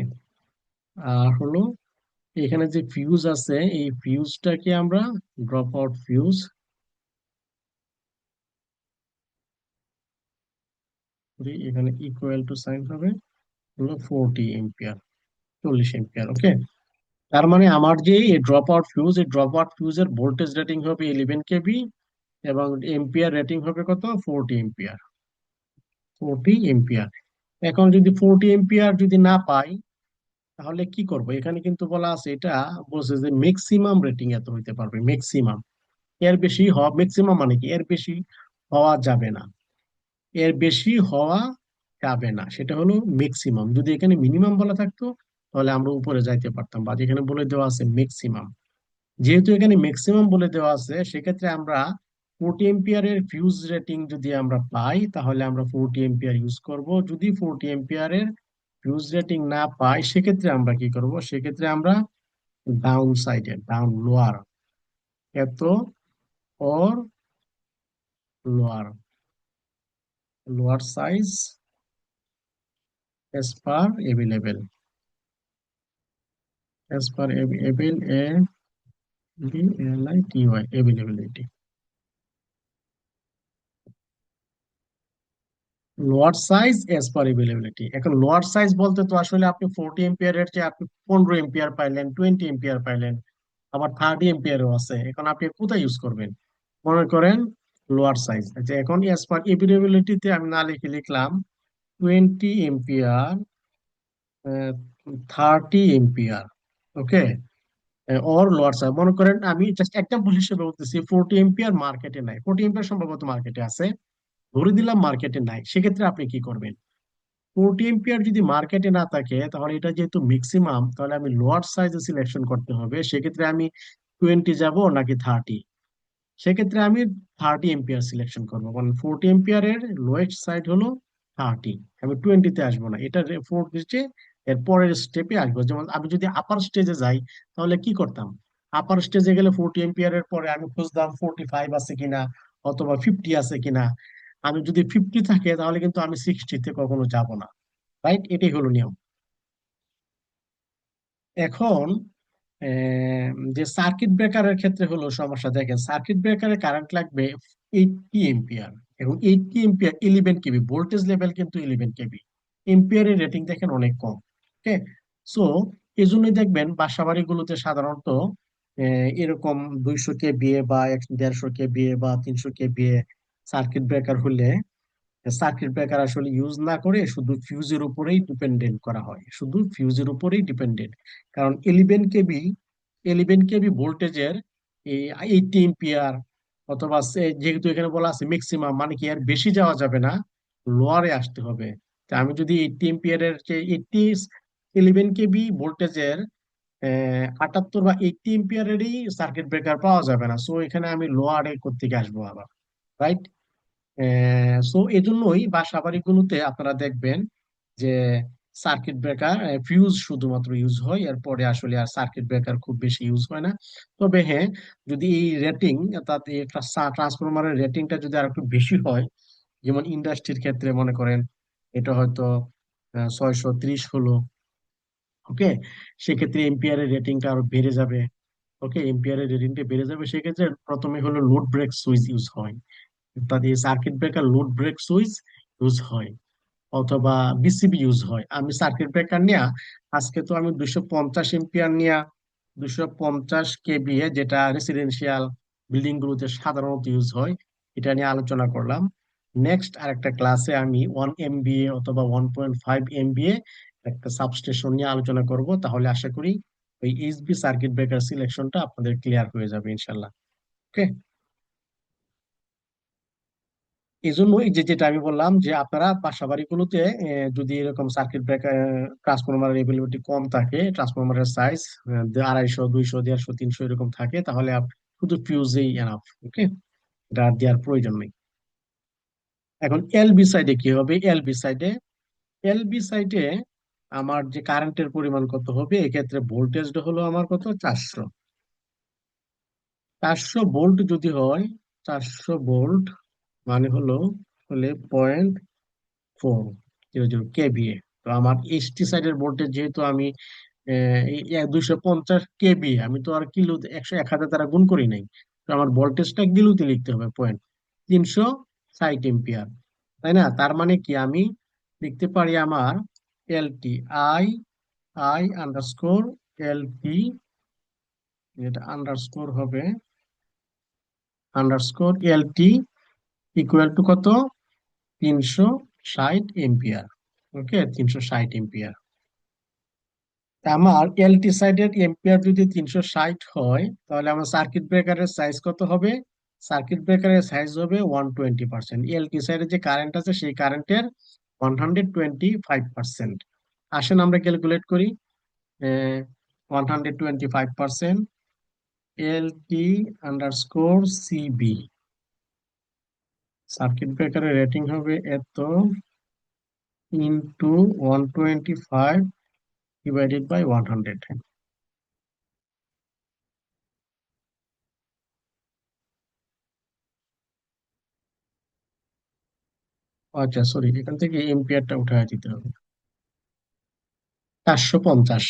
আর হলো এখানে যে ফিউজ আছে, এই ফিউজটাকে আমরা ড্রপ আউট ফিউজ, এখানে ইকুয়াল টু সাইন হবে হলো 40 এম্পিয়ার, 40 এম্পিয়ার। ওকে, তার মানে আমার যে এই ড্রপ আউট ফিউজ, এই ড্রপ আউট ফিউজের ভোল্টেজ রেটিং হবে 11 কেভি, এবং এম্পিয়ার রেটিং হবে কত? 40 এম্পিয়ার। 40 এম্পিয়ার। এখন যদি 40 এম্পিয়ার যদি না পাই, তাহলে কি করব? এখানে কিন্তু বলা আছে, এটা বলছে যে ম্যাক্সিমাম রেটিং এত হইতে পারবে, ম্যাক্সিমাম। এর বেশি হওয়া, ম্যাক্সিমাম মানে কি, এর বেশি হওয়া যাবে না, এর বেশি হওয়া যাবে না, সেটা হলো ম্যাক্সিমাম। যদি এখানে মিনিমাম বলা থাকতো, তাহলে আমরা উপরে যাইতে পারতাম, বা এখানে বলে দেওয়া আছে ম্যাক্সিমাম। যেহেতু এখানে ম্যাক্সিমাম বলে দেওয়া আছে, সেক্ষেত্রে আমরা 40 এম্পিয়ারের ফিউজ রেটিং যদি আমরা পাই, তাহলে আমরা 40 এম্পিয়ার ইউজ করব। যদি 40 এম্পিয়ারের ফিউজ রেটিং না পাই, সেক্ষেত্রে আমরা কি করব? সেক্ষেত্রে আমরা ডাউন সাইডে, ডাউন লোয়ার, এত or lower, lower size as per available, as per available, availability, lower size as per availability. এখন লোয়ার সাইজ বলতে তো আসলে আপনি 40 এম্পিয়ারের চেয়ে আপনি 15 এম্পিয়ার পাইলেন, 20 এম্পিয়ার পাইলেন, আবার 30 এম্পিয়ারও আছে, এখন আপনি কোথায় ইউজ করবেন? মনে করেন লোয়ার সাইজ। আচ্ছা, এখন এজ পার এভেলেবিলিটিতে আমি না লিখে লিখলাম 20 এম্পিয়ার, 30 এম্পিয়ার। ওকে, ওর লোয়ার সাইজ, মনে করেন আমি জাস্ট এক্সাম্পল হিসেবে বলতেছি, 40 এম্পিয়ার মার্কেটে নাই, 40 এম্পিয়ার সম্ভবত মার্কেটে আছে, ধরে দিলাম মার্কেটে নাই, সেক্ষেত্রে আপনি কি করবেন? 40 এম্পিয়ার যদি মার্কেটে না থাকে, তাহলে এটা যেহেতু ম্যাক্সিমাম, তাহলে আমি লোয়ার সাইজে সিলেকশন করতে হবে। সেক্ষেত্রে আমি 20 যাব নাকি 30? সেক্ষেত্রে আমি 30 এম্পিয়ার সিলেকশন করবো, কারণ 40 এম্পিয়ারের লোয়েস্ট সাইড হলো 30। আমি 20-তে আসবো না, এটা ফোর্থ হচ্ছে এর পরের স্টেপে আসবো। যেমন আমি যদি আপার স্টেজে যাই, তাহলে কি করতাম? আপার স্টেজে গেলে 40 এম্পিয়ারের পরে আমি খুঁজতাম 45 আছে কিনা, অথবা 50 আছে কিনা। আমি যদি 50 থাকে, তাহলে কিন্তু আমি 60-তে কখনো যাব না। রাইট, এটাই হলো নিয়ম। এখন যে সার্কিট ব্রেকারের ক্ষেত্রে হলো সমস্যা, দেখেন সার্কিট ব্রেকারে কারেন্ট লাগবে 80 এম্পিয়ার, এবং 80 এম্পিয়ার 11 কেবি, ভোল্টেজ লেভেল কিন্তু 11 কেবি, এম্পিয়ারের রেটিং দেখেন অনেক কম। ওকে, সো এই জন্যই দেখবেন বাসা বাড়িগুলোতে সাধারণত এরকম 200 কেবিএ বা 150 কেবিএ বা 300 কেবিএ সার্কিট ব্রেকার হলে, সার্কিট ব্রেকার আসলে ইউজ না করে শুধু ফিউজের উপরেই ডিপেন্ডেন্ট করা হয়, শুধু ফিউজের উপরেই ডিপেন্ডেন্ট। কারণ 11 কেবি ভোল্টেজের এই 80 এম্পিয়ার, অথবা যেহেতু এখানে বলা আছে ম্যাক্সিমাম, মানে কি এর বেশি যাওয়া যাবে না, লোয়ারে আসতে হবে। তা আমি যদি 80 এম্পিয়ারের যে 11 কেবি ভোল্টেজের 78 বা 80 এম্পিয়ারেরই সার্কিট ব্রেকার পাওয়া যাবে না, সো এখানে আমি লোয়ারে কোত্থেকে আসবো আবার? রাইট। সো এই জন্যই বাসা বাড়িগুলোতে আপনারা দেখবেন যে সার্কিট ব্রেকার, ফিউজ শুধুমাত্র ইউজ হয়, এরপরে আসলে আর সার্কিট ব্রেকার খুব বেশি ইউজ হয় না। তবে হ্যাঁ, যদি এই রেটিং, অর্থাৎ ট্রান্সফরমারের রেটিংটা যদি আর একটু বেশি হয়, যেমন ইন্ডাস্ট্রির ক্ষেত্রে মনে করেন এটা হয়তো 630 হলো। ওকে, সেক্ষেত্রে এম্পিয়ারের রেটিংটা আরো বেড়ে যাবে। ওকে, এম্পিয়ারের রেটিংটা বেড়ে যাবে, সেক্ষেত্রে প্রথমে হলো লোড ব্রেক সুইচ ইউজ হয়। অর্থাৎ এই circuit breaker load break switch use হয়, অথবা বিসিবি ইউজ হয়। আমি সার্কিট ব্রেকার নিয়ে আজকে তো আমি 250 এম্পিয়ার নিয়ে, 250 কেভিএ, যেটা রেসিডেন্সিয়াল বিল্ডিং গুলোতে সাধারণত ইউজ হয়, এটা নিয়ে আলোচনা করলাম। নেক্সট আরেকটা ক্লাসে আমি 1 এমবিএ অথবা 1.5 এমবিএ একটা সাবস্টেশন নিয়ে আলোচনা করব। তাহলে আশা করি ওই এইচবি সার্কিট ব্রেকার সিলেকশনটা আপনাদের ক্লিয়ার হয়ে যাবে ইনশাল্লাহ। ওকে। এই জন্য এই যে যেটা আমি বললাম যে আপনারা বাসা বাড়িগুলোতে যদি এরকম সার্কিট ব্রেকার ট্রান্সফরমারের এবিলিটি কম থাকে, ট্রান্সফরমারের সাইজ 250, 200, 150, 300 এরকম থাকে, তাহলে শুধু ফিউজেই এনাফ। ওকে, এটা আর দেওয়ার প্রয়োজন নেই। এখন এলবি সাইডে কি হবে? এলবি সাইডে আমার যে কারেন্টের পরিমাণ কত হবে, এক্ষেত্রে ভোল্টেজটা হলো আমার কত, 400। 400 ভোল্ট যদি হয়, 400 ভোল্ট মানে হলো হলে 0.400 কেভিএ। তো আমার এইচটি সাইডের ভোল্টেজ যেহেতু আমি 250 কেভিএ, আমি তো আর কিলো 100, 1000 দ্বারা গুণ করি নাই। তো আমার ভোল্টেজটা কিলোতে লিখতে হবে, 360 এম্পিয়ার। তাই না? তার মানে কি আমি লিখতে পারি আমার LT, I I underscore LT, যেটা আন্ডারস্কোর হবে আন্ডারস্কোর এলটি ইকুয়াল টু কত, 360 এম্পিয়ার। ওকে, 360 এম্পিয়ার। আমার এলটি সাইডের এম্পিয়ার যদি 360 হয়, তাহলে আমার সার্কিট ব্রেকারের সাইজ কত হবে? সার্কিট ব্রেকারের সাইজ হবে 120%। এলটি সাইডে যে কারেন্ট আছে সেই কারেন্টের 125%। আসেন আমরা ক্যালকুলেট করি। 125% এলটি আন্ডারস্কোর সিবি, সার্কিট ব্রেকারের রেটিং হবে এত ইন্টু 125 ডিভাইডেড বাই 100। আচ্ছা, সরি, এখান থেকে এম্পিয়ারটা উঠায় দিতে হবে। 450।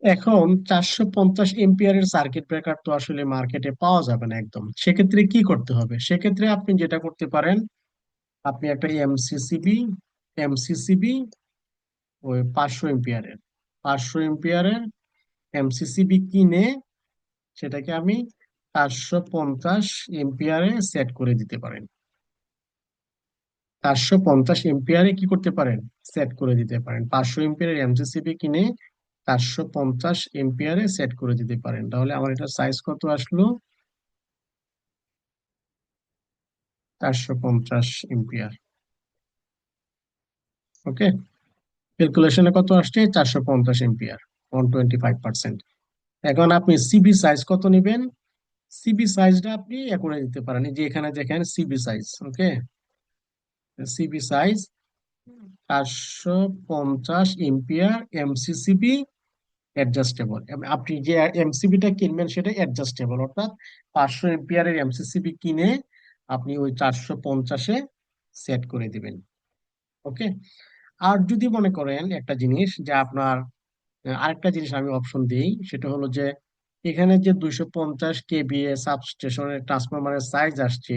এখন 450 এম্পিয়ারের সার্কিট ব্রেকার তো আসলে মার্কেটে পাওয়া যাবে না একদম। সেক্ষেত্রে কি করতে হবে? সেক্ষেত্রে আপনি যেটা করতে পারেন, আপনি একটা এমসিসিবি ওই 500 এম্পিয়ারের, 500 এম্পিয়ারের এমসিসিবি কিনে সেটাকে আমি 450 এম্পিয়ারে সেট করে দিতে পারেন। 450 এম্পিয়ারে কি করতে পারেন? সেট করে দিতে পারেন। 500 এম্পিয়ারের এমসিসিবি কিনে 450 এম্পিয়ারে সেট করে দিতে পারেন। তাহলে আমার এটা সাইজ কত আসলো? 450 এম্পিয়ার। ওকে, ক্যালকুলেশনে কত আসছে? 450 এম্পিয়ার, 125%। এখন আপনি সিবি সাইজ কত নেবেন? সিবি সাইজটা আপনি করে দিতে পারেন, এই যে এখানে দেখেন CB size. Okay, CB size 450 ampere MCCB adjustable. আপনি যে এমসিবিটা কিনবেন সেটা অ্যাডজাস্টেবল, অর্থাৎ 500 এম্পিয়ারের এমসিসিবি কিনে আপনি ওই 450-এ সেট করে দিবেন। ওকে। আর যদি মনে করেন একটা জিনিস যে আপনার, আরেকটা জিনিস আমি অপশন দিই, সেটা হলো যে এখানে যে 250 কেভিএ সাবস্টেশনের ট্রান্সফরমারের সাইজ আসছে,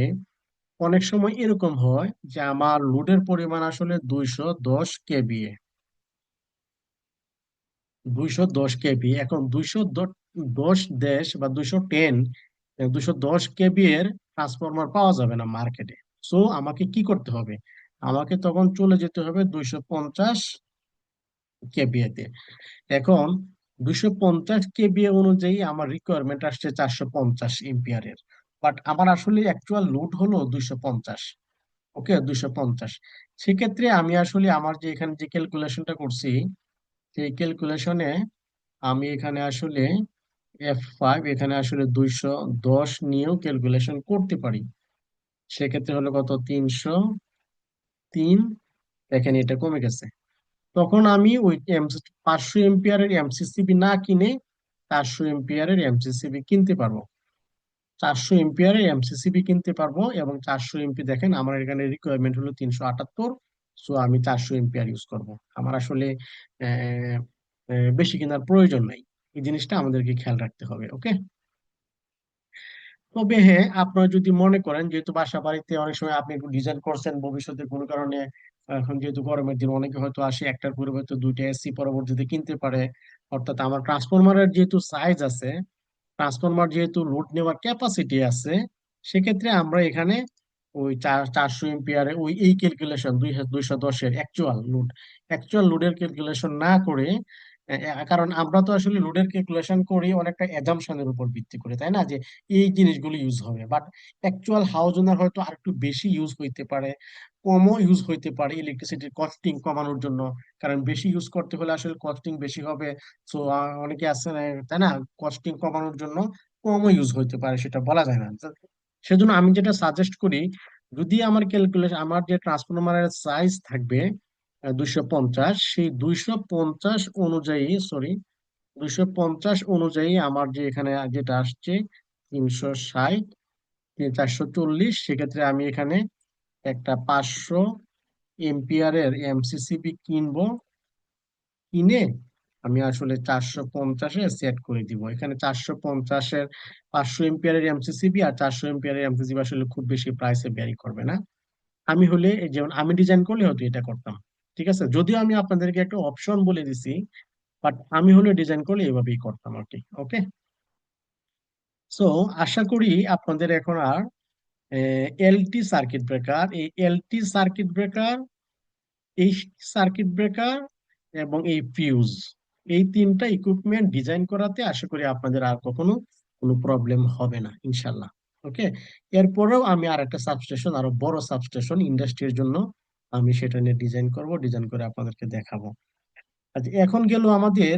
অনেক সময় এরকম হয় যে আমার লোডের পরিমাণ আসলে 210 কেভিএ, 210 কেভি। এখন 210 বা 210 এর ট্রান্সফরমার পাওয়া যাবে না মার্কেটে। সো আমাকে কি করতে হবে? আমাকে তখন চলে যেতে হবে 250 কেভিএ তে। এখন 250 কেভিএ অনুযায়ী আমার রিকোয়ারমেন্ট আসছে 450 এম্পিয়ারের, বাট আমার আসলে অ্যাকচুয়াল লোড হলো 250। ওকে, 250। সেক্ষেত্রে আমি আসলে আমার যে এখানে যে ক্যালকুলেশনটা করছি, সেই ক্যালকুলেশনে আমি এখানে আসলে F5, এখানে আসলে 210 নিয়েও ক্যালকুলেশন করতে পারি। সেক্ষেত্রে হলো কত, 303। দেখেন এটা কমে গেছে। তখন আমি ওই 500 এম্পিয়ারের এমসিসিবি না কিনে 400 এম্পিয়ারের এমসিসিবি কিনতে পারবো। 400 এম্পিয়ারের এমসিসিবি কিনতে পারবো, এবং 400 এমপি, দেখেন আমার এখানে রিকোয়ারমেন্ট হলো 378। সো আমি 400 এম্পিয়ার ইউজ করব। আমার আসলে আহ, বেশি কেনার প্রয়োজন নাই। এই জিনিসটা আমাদেরকে খেয়াল রাখতে হবে। ওকে। তবে হ্যাঁ, আপনারা যদি মনে করেন, যেহেতু বাসা বাড়িতে অনেক সময় আপনি একটু ডিজাইন করছেন ভবিষ্যতে কোনো কারণে, এখন যেহেতু গরমের দিন অনেকে হয়তো আসে একটার পরিবর্তে দুইটা এসি পরবর্তীতে কিনতে পারে। অর্থাৎ আমার ট্রান্সফরমারের যেহেতু সাইজ আছে, ট্রান্সফরমার যেহেতু লোড নেওয়ার ক্যাপাসিটি আছে, সেক্ষেত্রে আমরা এখানে ওই 400 এম্পিয়ারে ওই এই ক্যালকুলেশন 210-এর অ্যাকচুয়াল লোডের ক্যালকুলেশন না করে, কারণ আমরা তো আসলে লোডের ক্যালকুলেশন করি অনেকটা অ্যাজাম্পশনের উপর ভিত্তি করে, তাই না, যে এই জিনিসগুলো ইউজ হবে, বাট অ্যাকচুয়াল হাউস ওনার হয়তো আর একটু বেশি ইউজ হইতে পারে, কমও ইউজ হইতে পারে ইলেকট্রিসিটির কস্টিং কমানোর জন্য। কারণ বেশি ইউজ করতে হলে আসলে কস্টিং বেশি হবে। তো অনেকে আছে না, তাই না, কস্টিং কমানোর জন্য কমও ইউজ হইতে পারে, সেটা বলা যায় না। তো সেজন্য আমি যেটা সাজেস্ট করি, যদি আমার ক্যালকুলেশন, আমার যে ট্রান্সফরমারের সাইজ থাকবে 250, সেই 250 অনুযায়ী, সরি, 250 অনুযায়ী আমার যে এখানে যেটা আসছে 360, 440, সেক্ষেত্রে আমি এখানে একটা 500 এম্পিয়ারের এমসিসিবি কিনবো। কিনে আমি আসলে 450-এ সেট করে দিব। এখানে 450-এর 500 এম্পিয়ারের এমসিসিবি আর 400 এম্পিয়ারের এমসিসিবি আসলে খুব বেশি প্রাইসে ভ্যারি করবে না। আমি হলে যেমন আমি ডিজাইন করলে হয়তো এটা করতাম। ঠিক আছে, যদিও আমি আপনাদেরকে একটা অপশন বলে দিছি, বাট আমি হলে ডিজাইন করলে এভাবেই করতাম আর কি। ওকে। সো আশা করি আপনাদের এখন আর এলটি সার্কিট ব্রেকার, এই এলটি সার্কিট ব্রেকার, এই সার্কিট ব্রেকার এবং এই ফিউজ, এই তিনটা ইকুইপমেন্ট ডিজাইন করাতে আশা করি আপনাদের আর কখনো কোনো প্রবলেম হবে না ইনশাল্লাহ। ওকে। এরপরেও আমি আর একটা সাবস্টেশন, আরো বড় সাবস্টেশন ইন্ডাস্ট্রির জন্য আমি সেটা নিয়ে ডিজাইন করব, ডিজাইন করে আপনাদেরকে দেখাবো। আচ্ছা, এখন গেল আমাদের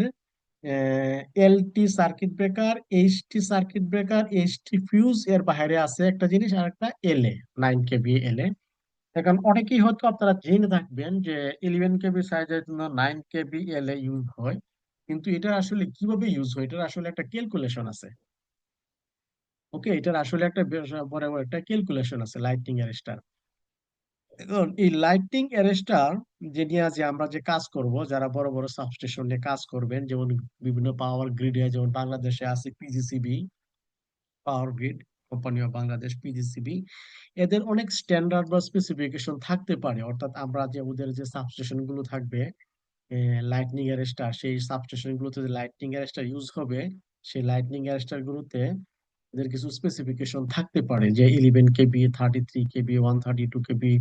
LT circuit breaker, HT circuit breaker, HT fuse, এর বাইরে আছে একটা জিনিস, আর একটা এলএ, 9 কেভি এলএ। এখন অনেকেই হয়তো আপনারা জেনে থাকবেন যে 11 কেবি সাইজের জন্য 9 কেবি এলএ ইউজ হয়, কিন্তু এটা আসলে কিভাবে ইউজ হয়, এটার আসলে একটা ক্যালকুলেশন আছে। ওকে, এটার আসলে একটা বেশ বড় বড় একটা ক্যালকুলেশন আছে লাইটিং অ্যারেস্টার। এখন এই লাইটিং অ্যারেস্টার যে নিয়ে যে আমরা যে কাজ করব, যারা বড় বড় সাবস্টেশন নিয়ে কাজ করবেন, যেমন বিভিন্ন পাওয়ার গ্রিডে, যেমন বাংলাদেশে আছে PGCB, power grid company of Bangladesh, PGCB, এদের অনেক স্ট্যান্ডার্ড বা স্পেসিফিকেশন থাকতে পারে। অর্থাৎ আমরা যে ওদের যে সাবস্টেশন গুলো থাকবে লাইটনিং অ্যারেস্টার, সেই সাবস্টেশন গুলোতে যে লাইটনিং অ্যারেস্টার ইউজ হবে, সেই লাইটনিং অ্যারেস্টার গুলোতে এদের কিছু স্পেসিফিকেশন থাকতে পারে, যে 11 কেবি, 33 কেবি, 132 কেবি,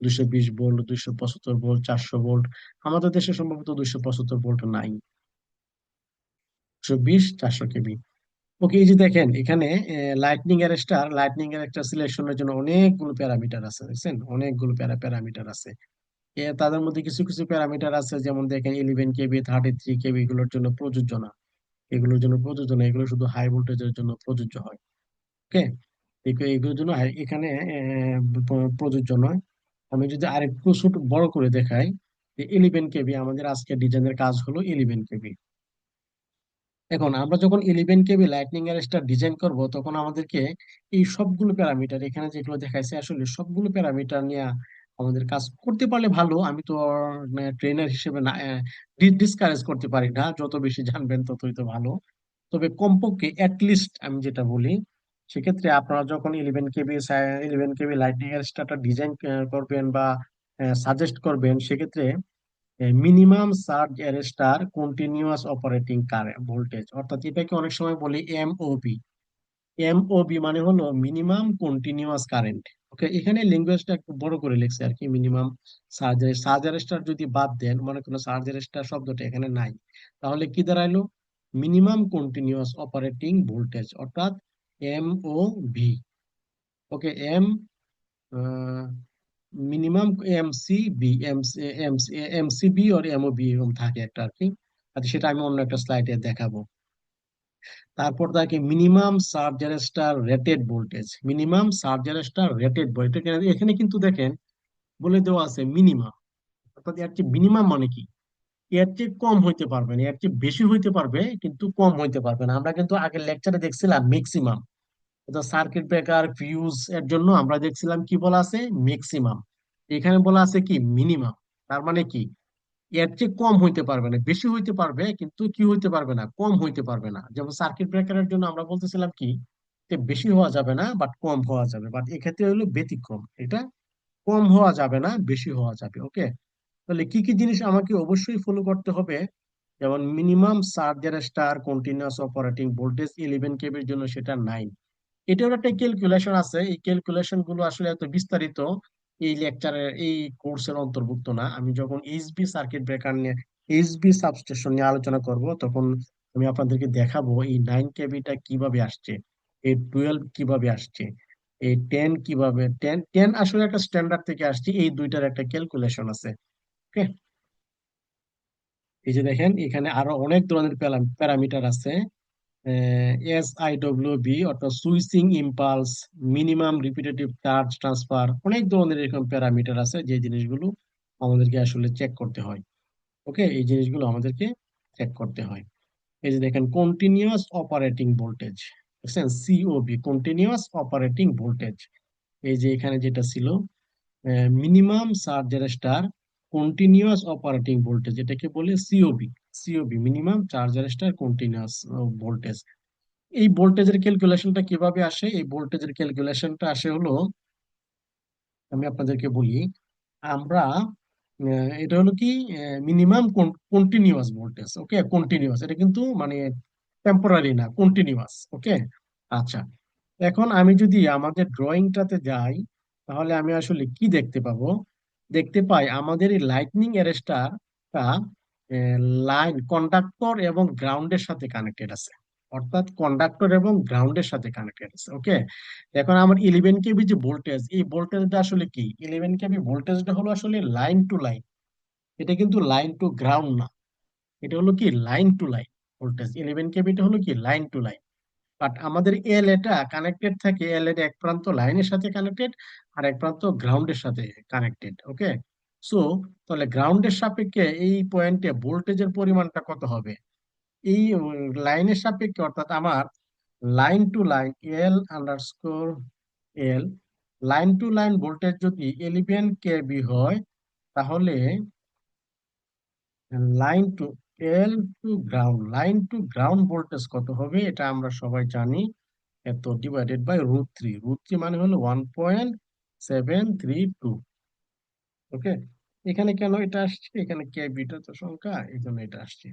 220 ভোল্ট, 275 ভোল্ট, 400 ভোল্ট। আমাদের দেশে সম্ভবত 275 ভোল্ট নাই, 220, 400 কেবি। ওকে, এই যে দেখেন এখানে লাইটনিং অ্যারেস্টার সিলেকশনের জন্য অনেকগুলো প্যারামিটার আছে, দেখছেন, অনেকগুলো প্যারামিটার আছে। তাদের মধ্যে কিছু কিছু প্যারামিটার আছে, যেমন দেখেন 11 কেবি, 33 কেবি, এগুলোর জন্য প্রযোজ্য না, এগুলো শুধু হাই ভোল্টেজের জন্য প্রযোজ্য হয়। ওকে, এগুলোর জন্য এখানে প্রযোজ্য নয়। আমি যদি আরেকটু ছোট বড় করে দেখাই, 11 কেবি, আমাদের আজকে ডিজাইনের কাজ হলো 11 কেবি। এখন আমরা যখন 11 কেবি লাইটনিং অ্যারেস্টার ডিজাইন করব, তখন আমাদেরকে এই সবগুলো প্যারামিটার, এখানে যেগুলো দেখাইছে, আসলে সবগুলো প্যারামিটার নিয়ে আমাদের কাজ করতে পারলে ভালো। আমি তো ট্রেনার হিসেবে না ডিসকারেজ করতে পারি না, যত বেশি জানবেন ততই তো ভালো। তবে কমপক্ষে লিস্ট আমি যেটা বলি, সেক্ষেত্রে আপনারা যখন 11 কেবি লাইটনিং অ্যারেস্টারটা ডিজাইন করবেন বা সাজেস্ট করবেন, সেক্ষেত্রে minimum surge arrester continuous operating current voltage, অর্থাৎ এটাকে অনেক সময় বলি এমওবি। এমওবি মানে হলো মিনিমাম কন্টিনিউয়াস কারেন্ট। ওকে, এখানে ল্যাঙ্গুয়েজটা একটু বড় করে লিখছে আর কি, মিনিমাম সার্জ অ্যারেস্টার যদি বাদ দেন, মনে করুন সার্জ অ্যারেস্টার শব্দটা এখানে নাই, তাহলে কি দাঁড়াইলো, মিনিমাম কন্টিনিউয়াস অপারেটিং ভোল্টেজ, অর্থাৎ এমওভি। ওকে, মিনিমাম এমসিবি, এমসিবি আর এমওবি এরকম থাকে একটা আর কি। আচ্ছা, সেটা আমি অন্য একটা স্লাইডে দেখাবো। তারপর থাকে minimum surge arrester rated voltage, minimum surge arrester rated voltage. এখানে কিন্তু দেখেন বলে দেওয়া আছে মিনিমাম, অর্থাৎ এর চেয়ে মিনিমাম মানে কি, এর চেয়ে কম হইতে পারবে না, এর চেয়ে বেশি হইতে পারবে কিন্তু কম হইতে পারবে না। আমরা কিন্তু আগের লেকচারে দেখছিলাম ম্যাক্সিমাম, সার্কিট ব্রেকার ফিউজ এর জন্য আমরা দেখছিলাম কি বলা আছে, ম্যাক্সিমাম। এখানে বলা আছে কি মিনিমাম। তার মানে কি, এর চেয়ে কম হইতে পারবে না, বেশি হইতে পারবে কিন্তু কি হইতে পারবে না, কম হইতে পারবে না। যেমন সার্কিট ব্রেকারের জন্য আমরা বলতেছিলাম কি, বেশি হওয়া যাবে না, বাট কম হওয়া যাবে, বাট এক্ষেত্রে হলো ব্যতিক্রম এটা। কম হওয়া যাবে না, বেশি হওয়া যাবে। ওকে, তাহলে কি কি জিনিস আমাকে অবশ্যই ফলো করতে হবে? যেমন minimum charger star continuous operating voltage 11 কেবির জন্য সেটা 9। এটার একটা ক্যালকুলেশন আছে, এই ক্যালকুলেশন গুলো আসলে এত বিস্তারিত এই লেকচারের এই কোর্সের অন্তর্ভুক্ত না। আমি যখন এইচবি সার্কিট ব্রেকার নিয়ে, এইচবি সাবস্টেশন নিয়ে আলোচনা করব, তখন আমি আপনাদেরকে দেখাবো এই 9 কেবিটা কিভাবে আসছে, এই 12 কিভাবে আসছে, এই 10 কিভাবে, 10 আসলে একটা স্ট্যান্ডার্ড থেকে আসছে, এই দুইটার একটা ক্যালকুলেশন আছে। ওকে, এই যে দেখেন এখানে আরো অনেক ধরনের প্যারামিটার আছে। SIWB অর্থাৎ switching impulse, minimum repetitive charge transfer, অনেক ধরনের এরকম প্যারামিটার আছে যে জিনিসগুলো আমাদেরকে আসলে চেক করতে হয়। ওকে, এই জিনিসগুলো আমাদেরকে চেক করতে হয়। এই যে দেখেন কন্টিনিউয়াস অপারেটিং ভোল্টেজ, বুঝছেন, COB, কন্টিনিউয়াস অপারেটিং ভোল্টেজ। এই যে এখানে যেটা ছিল minimum surge register continuous operating voltage, এটাকে বলে COB. COB minimum charge register continuous voltage. এই ভোল্টেজের ক্যালকুলেশনটা কিভাবে আসে? এই ভোল্টেজের ক্যালকুলেশনটা আসে হলো, আমি আপনাদেরকে বলি। আমরা এটা হলো কি, মিনিমাম কন্টিনিউয়াস ভোল্টেজ। ওকে, কন্টিনিউয়াস, এটা কিন্তু মানে টেম্পোরারি না, কন্টিনিউয়াস। ওকে, আচ্ছা, এখন আমি যদি আমাদের ড্রয়িংটাতে যাই, তাহলে আমি আসলে কি দেখতে পাবো? দেখতে পাই আমাদের এই লাইটনিং অ্যারেস্টারটা লাইন, কন্ডাক্টর এবং গ্রাউন্ডের সাথে কানেক্টেড আছে। অর্থাৎ কন্ডাক্টর এবং গ্রাউন্ডের সাথে কানেক্টেড আছে। ওকে, এখন আমার 11 কেবি যে ভোল্টেজ, এই ভোল্টেজটা আসলে কি? 11 কেবি ভোল্টেজটা হলো আসলে লাইন টু লাইন, এটা কিন্তু লাইন টু গ্রাউন্ড না। এটা হলো কি লাইন টু লাইন ভোল্টেজ। 11 কেবিটা হলো কি লাইন টু লাইন। বাট আমাদের এল এটা কানেক্টেড থাকে, এল এর এক প্রান্ত লাইনের সাথে কানেক্টেড, আর এক প্রান্ত গ্রাউন্ডের সাথে কানেক্টেড। ওকে, সো তাহলে গ্রাউন্ডের সাপেক্ষে এই পয়েন্টে ভোল্টেজের পরিমাণটা কত হবে? এই লাইনের সাপেক্ষে, অর্থাৎ আমার line to line, L_L, line to line voltage যদি 11 কেবি হয়, তাহলে line to line to ground voltage কত হবে? এটা আমরা সবাই জানি, এত ডিভাইডেড বাই √3। √3 মানে হলো 1.732। ওকে, এখানে কেন এটা আসছে? এখানে কেবিটা তো সংখ্যা, এই জন্য এটা আসছে।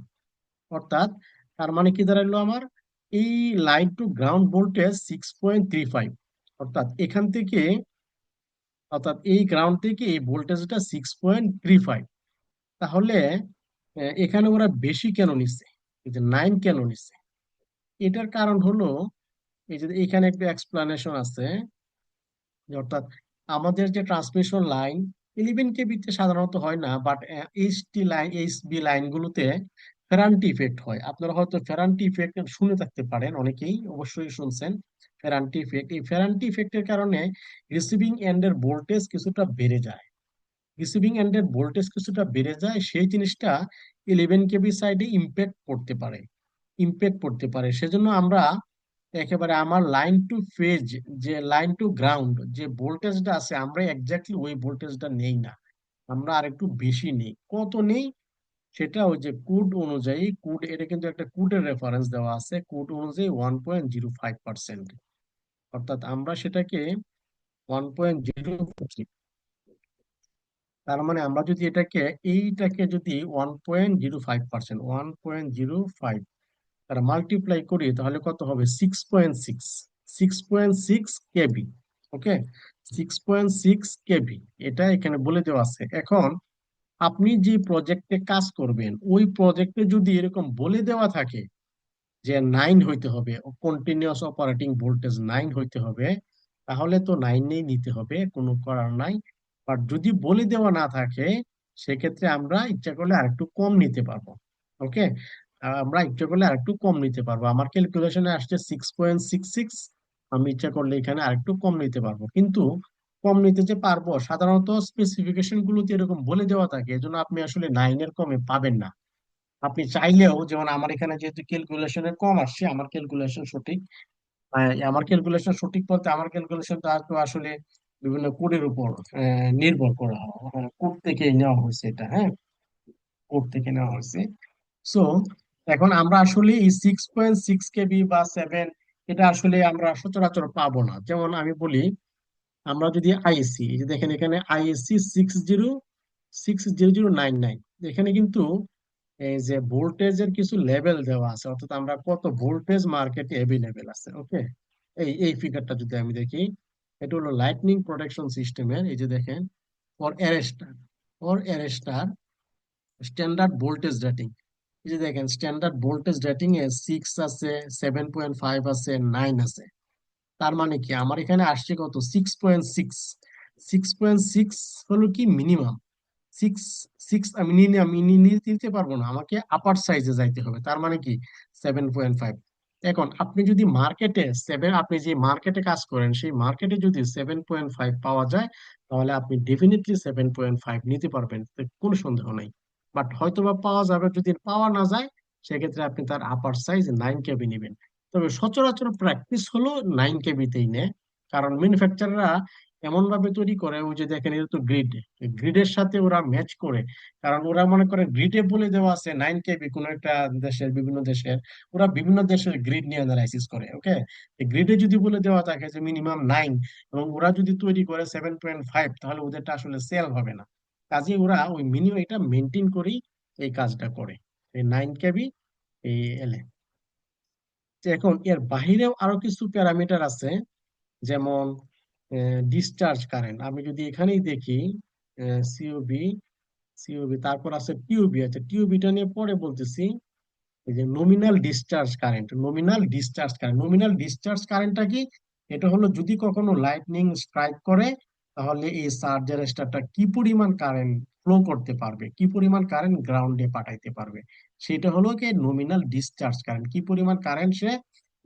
অর্থাৎ তার মানে কি দাঁড়ালো আমার? এই লাইন টু গ্রাউন্ড ভোল্টেজ 6.35। অর্থাৎ এখান থেকে, অর্থাৎ এই গ্রাউন্ড থেকে এই ভোল্টেজটা 6.35। তাহলে এখানে ওরা বেশি কেন নিচ্ছে, এই যে 9 কেন নিচ্ছে? এটার কারণ হলো, এই যে এখানে একটা এক্সপ্লানেশন আছে, যে অর্থাৎ আমাদের যে ট্রান্সমিশন লাইন 11 কেবিতে সাধারণত হয় না, বাট এইচটি লাইন, এইচবি লাইনগুলোতে ফেরান্টি ইফেক্ট হয়। আপনারা হয়তো ফেরান্টি ইফেক্ট শুনে থাকতে পারেন, অনেকেই অবশ্যই শুনছেন ফেরান্টি ইফেক্ট। এই ফেরান্টি ইফেক্টের কারণে রিসিভিং এন্ডের ভোল্টেজ কিছুটা বেড়ে যায়। রিসিভিং এন্ডের ভোল্টেজ কিছুটা বেড়ে যায়, সেই জিনিসটা 11 কেবি সাইডে ইম্প্যাক্ট করতে পারে, ইম্প্যাক্ট করতে পারে। সেজন্য আমরা একেবারে আমার লাইন টু ফেজ, যে লাইন টু গ্রাউন্ড যে ভোল্টেজটা আছে, আমরা এক্স্যাক্টলি ওই ভোল্টেজটা নেই না, আমরা আর একটু বেশি নেই। কত নেই? সেটা ওই যে কোড অনুযায়ী, কোড, এটা কিন্তু একটা কোডের রেফারেন্স দেওয়া আছে, কোড অনুযায়ী 1.05%। অর্থাৎ আমরা সেটাকে 1.0, তার মানে আমরা যদি এইটাকে যদি 1.05%, 1.05 তারা মাল্টিপ্লাই করি, তাহলে কত হবে? 6.6, 6.6 কেবি। ওকে, 6.6 কেবি, এটা এখানে বলে দেওয়া আছে। এখন আপনি যে প্রজেক্টে কাজ করবেন, ওই প্রজেক্টে যদি এরকম বলে দেওয়া থাকে যে 9 হইতে হবে, কন্টিনিউয়াস অপারেটিং ভোল্টেজ 9 হইতে হবে, তাহলে তো 9-এই নিতে হবে, কোনো করার নাই। বাট যদি বলে দেওয়া না থাকে, সেক্ষেত্রে আমরা ইচ্ছা করলে আরেকটু কম নিতে পারবো। ওকে, আমরা ইচ্ছা করলে আরেকটু কম নিতে পারবো। আমার ক্যালকুলেশনে আসছে 6.66, আমি ইচ্ছা করলে এখানে আরেকটু কম নিতে পারবো। কিন্তু কম নিতে যে পারবো, সাধারণত স্পেসিফিকেশন গুলোতে এরকম বলে দেওয়া থাকে, এজন্য আপনি আসলে 9-এর কমে পাবেন না। আপনি চাইলেও, যেমন আমার এখানে যেহেতু ক্যালকুলেশনে কম আসছে, আমার ক্যালকুলেশন সঠিক। আমার ক্যালকুলেশন সঠিক বলতে আমার ক্যালকুলেশনটা তো আসলে বিভিন্ন কোডের উপর নির্ভর করা, কোড থেকে নেওয়া হয়েছে এটা। হ্যাঁ, কোড থেকে নেওয়া হয়েছে। সো এখন আমরা আসলে এই 6.6 কেবি বা 7, এটা আসলে আমরা সচরাচর পাবো না। যেমন আমি বলি, আমরা যদি আইএসসি, এই যে দেখেন এখানে আইএসসি 60 600099, এখানে কিন্তু এই যে ভোল্টেজের কিছু লেভেল দেওয়া আছে, অর্থাৎ আমরা কত ভোল্টেজ মার্কেটে অ্যাভেলেবেল আছে। ওকে, এই ফিগারটা যদি আমি দেখি, এটা হলো লাইটনিং প্রোটেকশন সিস্টেমের, এই যে দেখেন for arrester, standard voltage rating. এই যে দেখেন স্ট্যান্ডার্ড ভোল্টেজ রেটিং এ 6 আছে, 7.5 আছে, 9 আছে। তার মানে কি আমার এখানে আসছে কত, 6.6। 6.6 হলো কি মিনিমাম। সিক্স সিক্স আমি নিতে পারবো না, আমাকে আপার সাইজে যাইতে হবে। তার মানে কি 7.5। এখন আপনি যদি মার্কেটে আপনি যে মার্কেটে কাজ করেন সেই মার্কেটে যদি 7.5 পাওয়া যায়, তাহলে আপনি ডেফিনেটলি 7.5 নিতে পারবেন, এতে কোনো সন্দেহ নাই। বাট হয়তো বা পাওয়া যাবে, যদি পাওয়া না যায় সেক্ষেত্রে আপনি তার আপার সাইজ 9 কেবি নেবেন। তবে সচরাচর প্র্যাকটিস হলো 9 কেবিতেই নেয়, কারণ ম্যানুফ্যাকচাররা এমন ভাবে তৈরি করে, ওই যে দেখেন এটা তো গ্রিড, গ্রিডের সাথে ওরা ম্যাচ করে। কারণ ওরা মনে করে গ্রিডে বলে দেওয়া আছে 9 কেবি কোনো একটা দেশের, বিভিন্ন দেশের, ওরা বিভিন্ন দেশের গ্রিড নিয়ে অ্যানালাইসিস করে। ওকে, গ্রিডে যদি বলে দেওয়া থাকে যে মিনিমাম 9, এবং ওরা যদি তৈরি করে 7.5, তাহলে ওদেরটা আসলে সেল হবে না। কাজে ওরা ওই মিনিমাম এটা মেনটেন করেই এই কাজটা করে, এই 9 কেবি এই এলে। এখন এর বাহিরেও আরো কিছু প্যারামিটার আছে, যেমন ডিসচার্জ কারেন্ট। আমি যদি এখানেই দেখি সিওবি, তারপর আছে টিউবি। আচ্ছা, টিউবিটা নিয়ে পরে বলতেছি। এই যে নমিনাল ডিসচার্জ কারেন্টটা কি? এটা হলো যদি কখনো লাইটনিং স্ট্রাইক করে, তাহলে এই চার্জার স্টারটা কি পরিমাণ কারেন্ট ফ্লো করতে পারবে, কি পরিমাণ কারেন্ট গ্রাউন্ডে পাঠাইতে পারবে, সেটা হলো কি নমিনাল ডিসচার্জ কারেন্ট, কি পরিমাণ কারেন্ট সে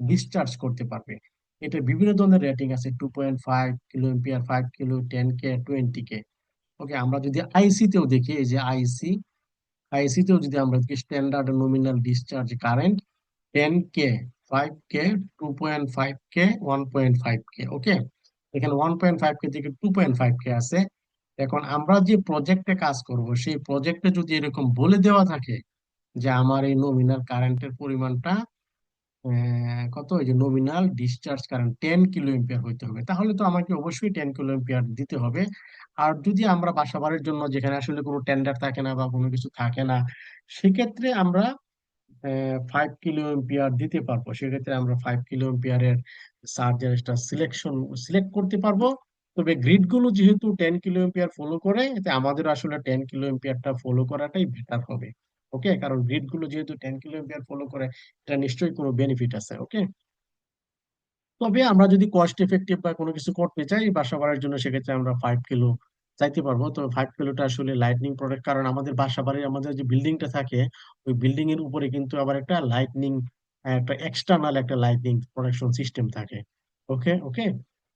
ডিসচার্জ করতে পারবে। এটা বিভিন্ন ধরনের রেটিং আছে, 2.5 কিলো এম্পিয়ার, 5 কিলো, 10 কে, 20 কে। ওকে, আমরা যদি আইসি তেও দেখি, এই যে আইসি তেও যদি আমরা দেখি, স্ট্যান্ডার্ড নমিনাল ডিসচার্জ কারেন্ট 10 কে, 5 কে, 2.5 কে, 1.5 কে। ওকে, এখানে 1.5 কে থেকে 2.5 কে আছে। এখন আমরা যে প্রজেক্টে কাজ করব, সেই প্রজেক্টে যদি এরকম বলে দেওয়া থাকে যে আমার এই নমিনাল কারেন্টের পরিমাণটা কত, ওই যে nominal discharge current 10 kilo ampere হইতে হবে, তাহলে তো আমাকে অবশ্যই 10 কিলো এম্পিয়ার দিতে হবে। আর যদি আমরা বাসাবাড়ির জন্য, যেখানে আসলে কোনো টেন্ডার থাকে না বা কোনো কিছু থাকে না, সেক্ষেত্রে আমরা 5 কিলো এম্পিয়ার দিতে পারবো। সেক্ষেত্রে আমরা 5 কিলো এম্পিয়ারের চার্জারটা সিলেক্ট করতে পারবো। তবে গ্রিড গুলো যেহেতু 10 কিলো এম্পিয়ার ফলো করে, এতে আমাদের আসলে 10 কিলো এম্পিয়ারটা ফলো করাটাই বেটার হবে। ওকে, কারণ গ্রিড গুলো যেহেতু 10 কিলো এম্পিয়ার ফলো করে, এটা নিশ্চয়ই কোনো বেনিফিট আছে। ওকে, তবে আমরা যদি কস্ট এফেক্টিভ বা কোনো কিছু করতে চাই বাসা বাড়ার জন্য, সেক্ষেত্রে আমরা 5 কিলো চাইতে পারবো। তবে 5 কিলোটা আসলে লাইটনিং প্রোডাক্ট, কারণ আমাদের বাসা বাড়ির আমাদের যে বিল্ডিংটা থাকে, ওই বিল্ডিং এর উপরে কিন্তু আবার একটা লাইটনিং, একটা এক্সটার্নাল একটা লাইটনিং প্রোটেকশন সিস্টেম থাকে। ওকে ওকে,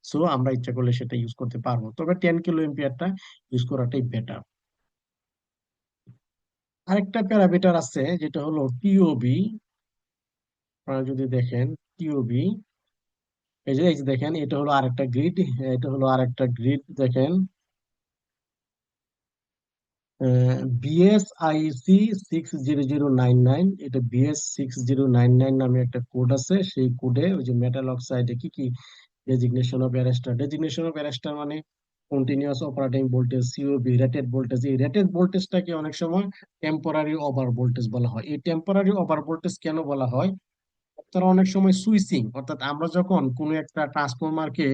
সো আমরা ইচ্ছা করলে সেটা ইউজ করতে পারবো, তবে 10 কিলো এম্পিয়ারটা ইউজ করাটাই বেটার। আরেকটা প্যারামিটার আছে যেটা হলো টিওবি। আপনারা যদি দেখেন টিওবি, এই যে দেখেন এটা হলো আরেকটা গ্রিড, দেখেন বিএসআইসি 600099। এটা BS6099 নামে একটা কোড আছে, সেই কোডে ওই যে মেটাল অক্সাইডে কি কি ডেজিগনেশন অফ অ্যারেস্টার মানে continuous operating voltage, COB rated voltage. এই রেটেড ভোল্টেজটাকে অনেক সময় টেম্পোরারি ওভার ভোল্টেজ বলা হয়। এই টেম্পোরারি ওভার ভোল্টেজ কেন বলা হয়? তারা অনেক সময় সুইচিং, অর্থাৎ আমরা যখন কোনো একটা ট্রান্সফরমারকে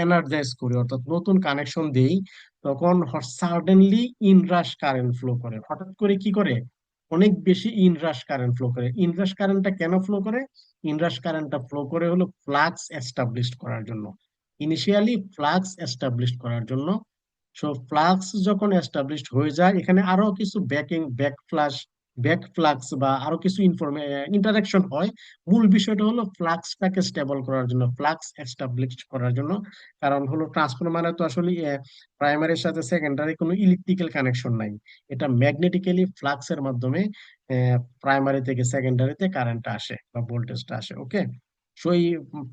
এনার্জাইজ করি, অর্থাৎ নতুন কানেকশন দেই, তখন সাডেনলি ইনরাশ কারেন্ট ফ্লো করে, হঠাৎ করে কি করে, অনেক বেশি ইনরাশ কারেন্ট ফ্লো করে। ইনরাশ কারেন্টটা কেন ফ্লো করে? ইনরাশ কারেন্টটা ফ্লো করে হলো ফ্লাক্স এস্টাবলিশ করার জন্য, ইনিশিয়ালি ফ্লাক্স এস্টাবলিশ করার জন্য। সো ফ্লাক্স যখন এস্টাবলিশড হয়ে যায়, এখানে আরো কিছু ব্যাক ফ্লাক্স বা আরো কিছু ইন্টারাকশন হয়। মূল বিষয়টা হলো ফ্লাক্সটাকে স্টেবল করার জন্য, ফ্লাক্স এস্টাবলিশ করার জন্য। কারণ হলো ট্রান্সফরমারে তো আসলে প্রাইমারির সাথে সেকেন্ডারি কোনো ইলেকট্রিক্যাল কানেকশন নাই, এটা ম্যাগনেটিক্যালি ফ্লাক্সের মাধ্যমে প্রাইমারি থেকে সেকেন্ডারিতে কারেন্টটা আসে বা ভোল্টেজটা আসে। ওকে, সো এই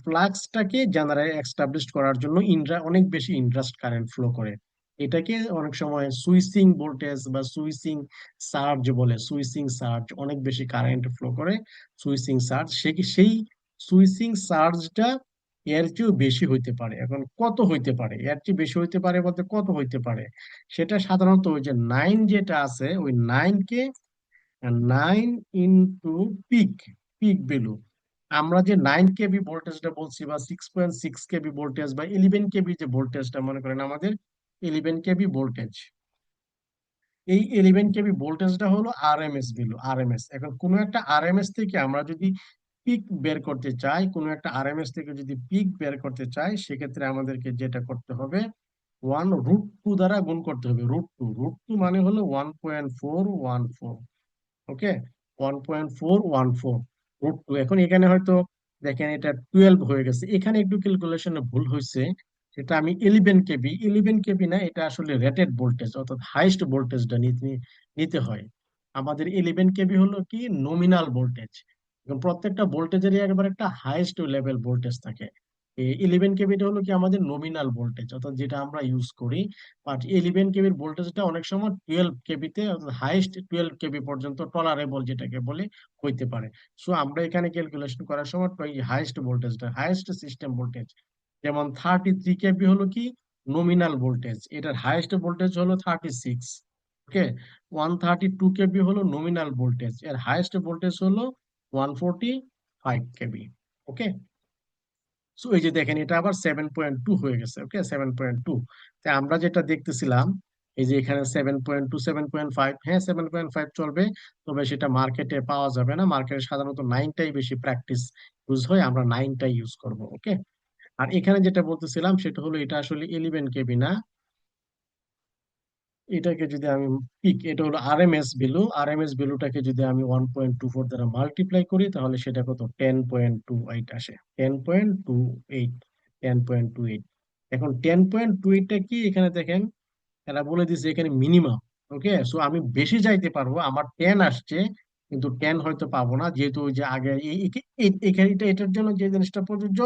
ফ্লাক্সটাকে জেনারেল এস্টাবলিশ করার জন্য অনেক বেশি ইন্টারেস্ট কারেন্ট ফ্লো করে। এটাকে অনেক সময় সুইচিং ভোল্টেজ বা সুইচিং সার্জ বলে। সুইচিং সার্জ, অনেক বেশি কারেন্ট ফ্লো করে, সুইচিং সার্জ। সেই সুইচিং সার্জটা এর চেয়েও বেশি হইতে পারে। এখন কত হইতে পারে, এর চেয়ে বেশি হইতে পারে বলতে কত হইতে পারে? সেটা সাধারণত ওই যে 9 যেটা আছে, ওই 9 কে 9 ইন্টু পিক, পিক ভ্যালু। আমরা যে 9 কেবি ভোল্টেজটা বলছি, বা 6.6 কেবি ভোল্টেজ, বা 11 কেবি যে ভোল্টেজটা মনে করেন আমাদের 11 কেবি ভোল্টেজ, এই 11 কেবি ভোল্টেজটা হলো আরএমএস ভ্যালু, আরএমএস। এখন কোনো একটা আরএমএস থেকে আমরা যদি পিক বের করতে চাই, কোনো একটা আরএমএস থেকে যদি পিক বের করতে চাই, সেক্ষেত্রে আমাদেরকে যেটা করতে হবে, 1√2 দ্বারা গুণ করতে হবে। √2, √2 মানে হলো 1.414। ওকে, 1.414 √2। এখন এখানে হয়তো দেখেন এটা 12 হয়ে গেছে, এখানে একটু ক্যালকুলেশনে ভুল হয়েছে। সেটা আমি 11 কেবি, 11 কেবি না, এটা আসলে রেটেড ভোল্টেজ, অর্থাৎ হাইস্ট ভোল্টেজটা নিতে নিতে হয়। আমাদের 11 কেবি হলো কি নমিনাল ভোল্টেজ। এবং প্রত্যেকটা ভোল্টেজেরই একবার একটা হাইস্ট লেভেল ভোল্টেজ থাকে। এই 11 কেবিটা হলো কি আমাদের নমিনাল ভোল্টেজ, অর্থাৎ যেটা আমরা ইউজ করি। বাট 11 কেবির ভোল্টেজটা অনেক সময় 12 কেবিতে, হাইস্ট 12 কেবি পর্যন্ত টলারেবল যেটাকে বলে হইতে পারে। সো আমরা এখানে ক্যালকুলেশন করার সময় হাইস্ট ভোল্টেজটা, হাইস্ট সিস্টেম ভোল্টেজ, যেমন 33 কেবি হলো কি নমিনাল ভোল্টেজ, এটার হাইস্ট ভোল্টেজ হলো 36। ওকে, 132 কেবি হলো নমিনাল ভোল্টেজ, এর হাইস্ট ভোল্টেজ হলো 145 কেবি। ওকে, সো এই যে দেখেন এটা আবার 7.2 হয়ে গেছে। ওকে, 7.2। তাই আমরা যেটা দেখতেছিলাম, এই যে এখানে 7.2, 7.5, হ্যাঁ 7.5 চলবে, তবে সেটা মার্কেটে পাওয়া যাবে না। মার্কেটে সাধারণত 9টাই বেশি প্র্যাকটিস ইউজ হয়, আমরা 9টাই ইউজ করব। ওকে, আর এখানে যেটা বলতেছিলাম সেটা হলো এটা আসলে 11 কেবি না, এটাকে যদি আমি পিক, এটা হলো আরএমএস ভ্যালু, আরএমএস ভ্যালুটাকে যদি আমি 1.24 দ্বারা মাল্টিপ্লাই করি, তাহলে সেটা কত, 10.28 আসে, 10.28, 10.28। এখন 10.28টা কি, এখানে দেখেন এরা বলে দিচ্ছে এখানে মিনিমাম। ওকে, সো আমি বেশি যাইতে পারবো, আমার 10 আসছে, কিন্তু 10 হয়তো পাবো না, যেহেতু ওই যে আগে এখানে এটার জন্য যে জিনিসটা প্রযোজ্য,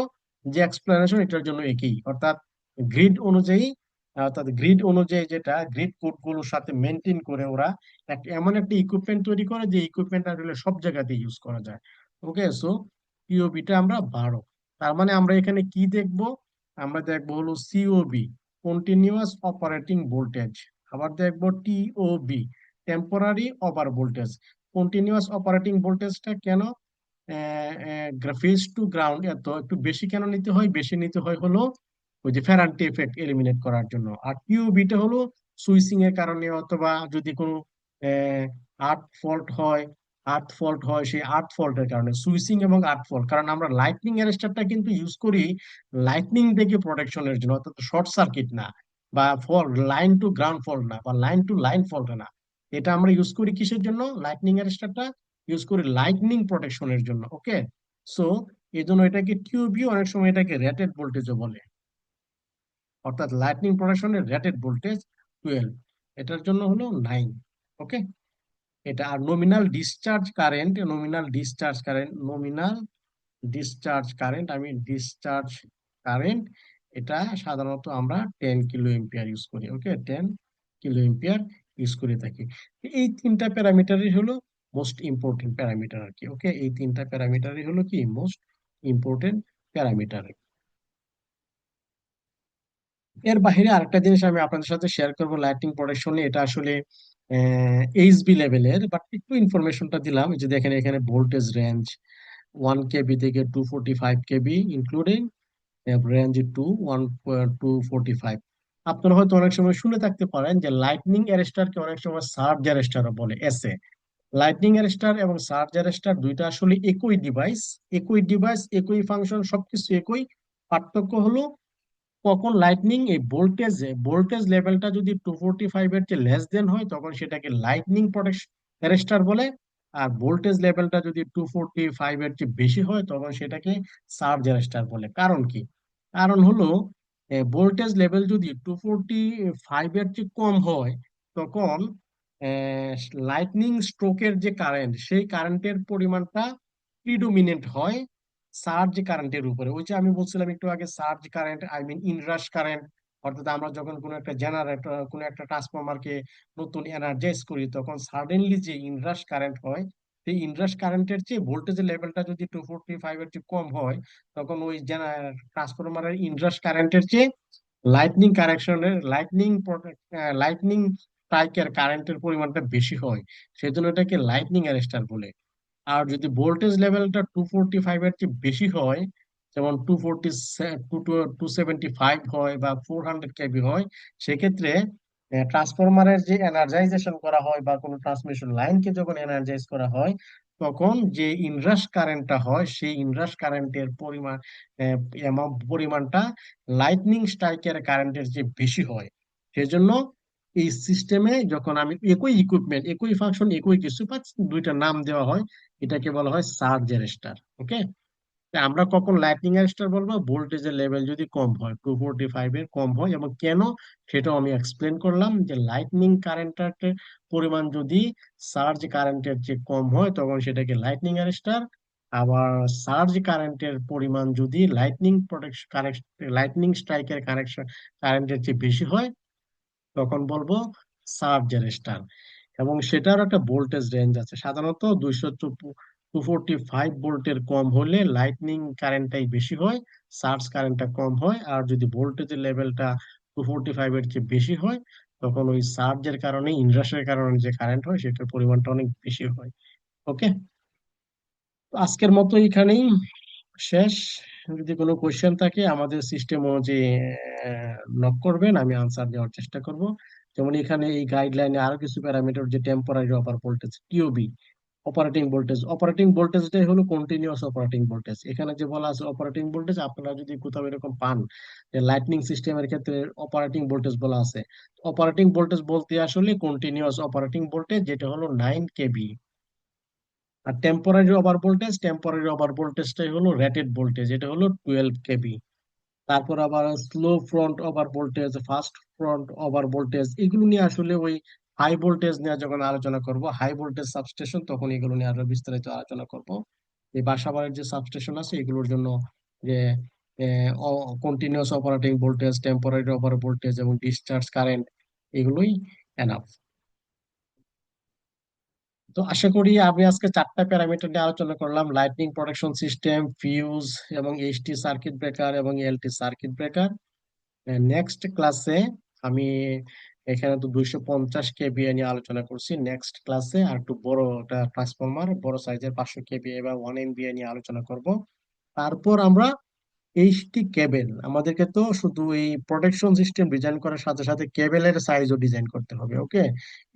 যে এক্সপ্লেনেশন এটার জন্য একই, অর্থাৎ গ্রিড অনুযায়ী, অর্থাৎ গ্রিড অনুযায়ী যেটা গ্রিড কোড গুলোর সাথে মেনটেন করে ওরা এমন একটা ইকুইপমেন্ট তৈরি করে, যে ইকুইপমেন্ট আসলে সব জায়গাতে ইউজ করা যায়। ওকে, সো পিওবিটা আমরা 12। তার মানে আমরা এখানে কি দেখব, আমরা দেখবো হলো সিওবি, কন্টিনিউয়াস অপারেটিং ভোল্টেজ। আবার দেখবো TOV, temporary over voltage. Continuous operating ভোল্টেজটা কেন ফেজ টু গ্রাউন্ড এত একটু বেশি কেন নিতে হয়, বেশি নিতে হয় হলো ওই যে ফ্যারান্টি এফেক্ট এলিমিনেট করার জন্য। আর টিওবিটা হলো সুইচিং এর কারণে, অথবা যদি কোনো আর্থ ফল্ট হয়, আর্থ ফল্ট হয়, সেই আর্থ ফল্টের কারণে, সুইচিং এবং আর্থ ফল্ট। কারণ আমরা লাইটনিং অ্যারেস্টারটা কিন্তু ইউজ করি লাইটনিং থেকে প্রোটেকশনের জন্য, অর্থাৎ শর্ট সার্কিট না, বা ফল লাইন টু গ্রাউন্ড ফল্ট না, বা লাইন টু লাইন ফল্ট না। এটা আমরা ইউজ করি কিসের জন্য, লাইটনিং অ্যারেস্টারটা ইউজ করি লাইটনিং প্রোটেকশনের জন্য। ওকে, সো এই জন্য এটাকে টিউবি, অনেক সময় এটাকে রেটেড ভোল্টেজও বলে, অর্থাৎ লাইটনিং প্রোটেকশনের রেটেড ভোল্টেজ 12, এটার জন্য হলো 9। ওকে, এটা। আর nominal discharge current, nominal discharge current, nominal discharge current, আমি ডিসচার্জ কারেন্ট, এটা সাধারণত আমরা 10 কিলো এম্পিয়ার ইউজ করি। ওকে, 10 কিলো এম্পিয়ার ইউজ করে থাকি। এই তিনটা প্যারামিটারই হলো মোস্ট ইম্পর্টেন্ট প্যারামিটার আর কি। ওকে, এই তিনটা প্যারামিটারই হলো কি মোস্ট ইম্পর্টেন্ট প্যারামিটার। এর বাইরে আরেকটা জিনিস আমি আপনাদের সাথে শেয়ার করবো লাইটিং প্রোটেকশনে, এটা আসলে এইচবি লেভেলের, বাট একটু ইনফরমেশনটা দিলাম। এই যে দেখেন এখানে ভোল্টেজ রেঞ্জ 1 কেবি থেকে 245 কেবি ইনক্লুডিং রেঞ্জ টু 1 টু 45। আপনারা হয়তো অনেক সময় শুনে থাকতে পারেন যে লাইটনিং অ্যারেস্টারকে অনেক সময় সার্জ অ্যারেস্টারও বলে, এসএ। লাইটনিং অ্যারেস্টার এবং সার্জ অ্যারেস্টার দুইটা আসলে একই ডিভাইস, একই ডিভাইস, একই ফাংশন, সবকিছু একই। পার্থক্য হলো কখন লাইটনিং এই ভোল্টেজ, ভোল্টেজ লেভেলটা যদি 245 এর চেয়ে লেস দেন হয়, তখন সেটাকে লাইটনিং প্রোটেকশন অ্যারেস্টার বলে। আর ভোল্টেজ লেভেলটা যদি 245 এর চেয়ে বেশি হয়, তখন সেটাকে সার্জ অ্যারেস্টার বলে। কারণ কি, কারণ হলো ভোল্টেজ লেভেল যদি 245 এর চেয়ে কম হয়, তখন লাইটনিং স্ট্রোকের যে কারেন্ট, সেই কারেন্টের পরিমাণটা প্রিডোমিনেন্ট হয় সার্জ কারেন্টের উপরে। ওই যে আমি বলছিলাম একটু আগে, surge current, I mean inrush current, অর্থাৎ আমরা যখন কোনো একটা জেনারেটর, কোনো একটা ট্রান্সফরমারকে নতুন এনার্জাইজ করি, তখন সাডেনলি যে ইনরাশ কারেন্ট হয়, সেই ইনরাশ কারেন্টের চেয়ে ভোল্টেজের লেভেলটা যদি 245 এর চেয়ে কম হয়, তখন ওই ট্রান্সফরমারের ইনরাশ কারেন্টের চেয়ে লাইটনিং কারেকশনের লাইটনিং স্ট্রাইকের কারেন্টের পরিমাণটা বেশি হয়। সেজন্য এটাকে লাইটনিং অ্যারেস্টার বলে। আর যদি ভোল্টেজ লেভেলটা 245 এর চেয়ে বেশি হয়, যেমন 275 হয় বা 400 কেভি হয়, সেক্ষেত্রে ট্রান্সফরমারের যে এনার্জাইজেশন করা হয় বা কোনো ট্রান্সমিশন লাইনকে যখন এনার্জাইজ করা হয়, তখন যে ইনরাশ কারেন্টটা হয় সেই ইনরাশ কারেন্টের পরিমাণটা লাইটনিং স্ট্রাইকের কারেন্টের যে বেশি হয়। সেজন্য এই সিস্টেমে যখন আমি একই ইকুইপমেন্ট, একই ফাংশন, একই কিছু, বা দুইটা নাম দেওয়া হয়, এটাকে বলা হয় সার্জ অ্যারেস্টার। ওকে, আমরা কখন লাইটনিং অ্যারেস্টার বলবো? ভোল্টেজের লেভেল যদি কম হয়, 245 এর কম হয়, এবং কেন সেটাও আমি এক্সপ্লেন করলাম, যে লাইটনিং কারেন্টের পরিমাণ যদি সার্জ কারেন্টের চেয়ে কম হয়, তখন সেটাকে লাইটনিং অ্যারেস্টার। আবার সার্জ কারেন্টের পরিমাণ যদি লাইটনিং স্ট্রাইকের কারেন্টের চেয়ে বেশি হয়, তখন বলবো সার্জ অ্যারেস্টার। এবং সেটার একটা ভোল্টেজ রেঞ্জ আছে, সাধারণত 245 ভোল্টের কম হলে লাইটনিং কারেন্টটাই বেশি হয়, সার্জ কারেন্টটা কম হয়। আর যদি ভোল্টেজের লেভেলটা 245 এর চেয়ে বেশি হয়, তখন ওই সার্জের কারণে, ইনরাশের কারণে যে কারেন্ট হয়, সেটার পরিমাণটা অনেক বেশি হয়। ওকে, আজকের মতো এখানেই শেষ। যদি কোনো কোয়েশ্চেন থাকে আমাদের সিস্টেম অনুযায়ী নক করবেন, আমি আনসার দেওয়ার চেষ্টা করব। যেমন এখানে এই গাইডলাইনে আরো কিছু প্যারামিটার, যে টেম্পোরারি অপার ভোল্টেজ, টিওবি, অপারেটিং ভোল্টেজটাই হলো কন্টিনিউয়াস অপারেটিং ভোল্টেজ। এখানে যে বলা আছে অপারেটিং ভোল্টেজ, আপনারা যদি কোথাও এরকম পান যে লাইটনিং সিস্টেমের ক্ষেত্রে অপারেটিং ভোল্টেজ বলা আছে, অপারেটিং ভোল্টেজ বলতে আসলে কন্টিনিউয়াস অপারেটিং ভোল্টেজ, যেটা হলো 9 কেভি। আর টেম্পোরারি ওভার ভোল্টেজটাই হলো রেটেড ভোল্টেজ, এটা হলো 12 কেভি। তারপর আবার slow front over voltage, fast front over voltage, এগুলো নিয়ে আসলে ওই হাই ভোল্টেজ নিয়ে যখন আলোচনা করব, হাই ভোল্টেজ সাবস্টেশন, তখন এগুলো নিয়ে আরো বিস্তারিত আলোচনা করব। এই বাসাবাড়ির যে সাবস্টেশন আছে এগুলোর জন্য, যে continuous operating voltage, temporary over voltage এবং ডিসচার্জ কারেন্ট, এগুলোই এনাফ। তো আশা করি আমি আজকে চারটা প্যারামিটার নিয়ে আলোচনা করলাম: লাইটনিং প্রোটেকশন সিস্টেম, ফিউজ, এবং এইচটি সার্কিট ব্রেকার এবং এলটি সার্কিট ব্রেকার। নেক্সট ক্লাসে আমি, এখানে তো 250 কেভিএ নিয়ে আলোচনা করছি, নেক্সট ক্লাসে আর একটু বড় একটা ট্রান্সফরমার, বড় সাইজের 500 কেভিএ বা 1 এমভিএ নিয়ে আলোচনা করব। তারপর আমরা এইচটি কেবল, আমাদেরকে তো শুধু এই প্রোটেকশন সিস্টেম ডিজাইন করার সাথে সাথে কেবলের সাইজও ডিজাইন করতে হবে। ওকে,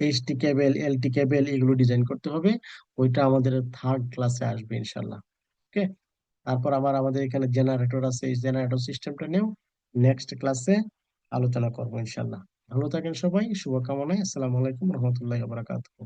এইচটি কেবল, এলটি কেবল, এগুলো ডিজাইন করতে হবে। ওইটা আমাদের থার্ড ক্লাসে আসবে ইনশাল্লাহ। ওকে, তারপর আবার আমাদের এখানে জেনারেটর আছে, এই জেনারেটর সিস্টেমটা নিয়েও নেক্সট ক্লাসে আলোচনা করবো ইনশাল্লাহ। ভালো থাকেন সবাই, শুভকামনায়। আসসালামু আলাইকুম রহমতুল্লাহ বারাকাতুহু।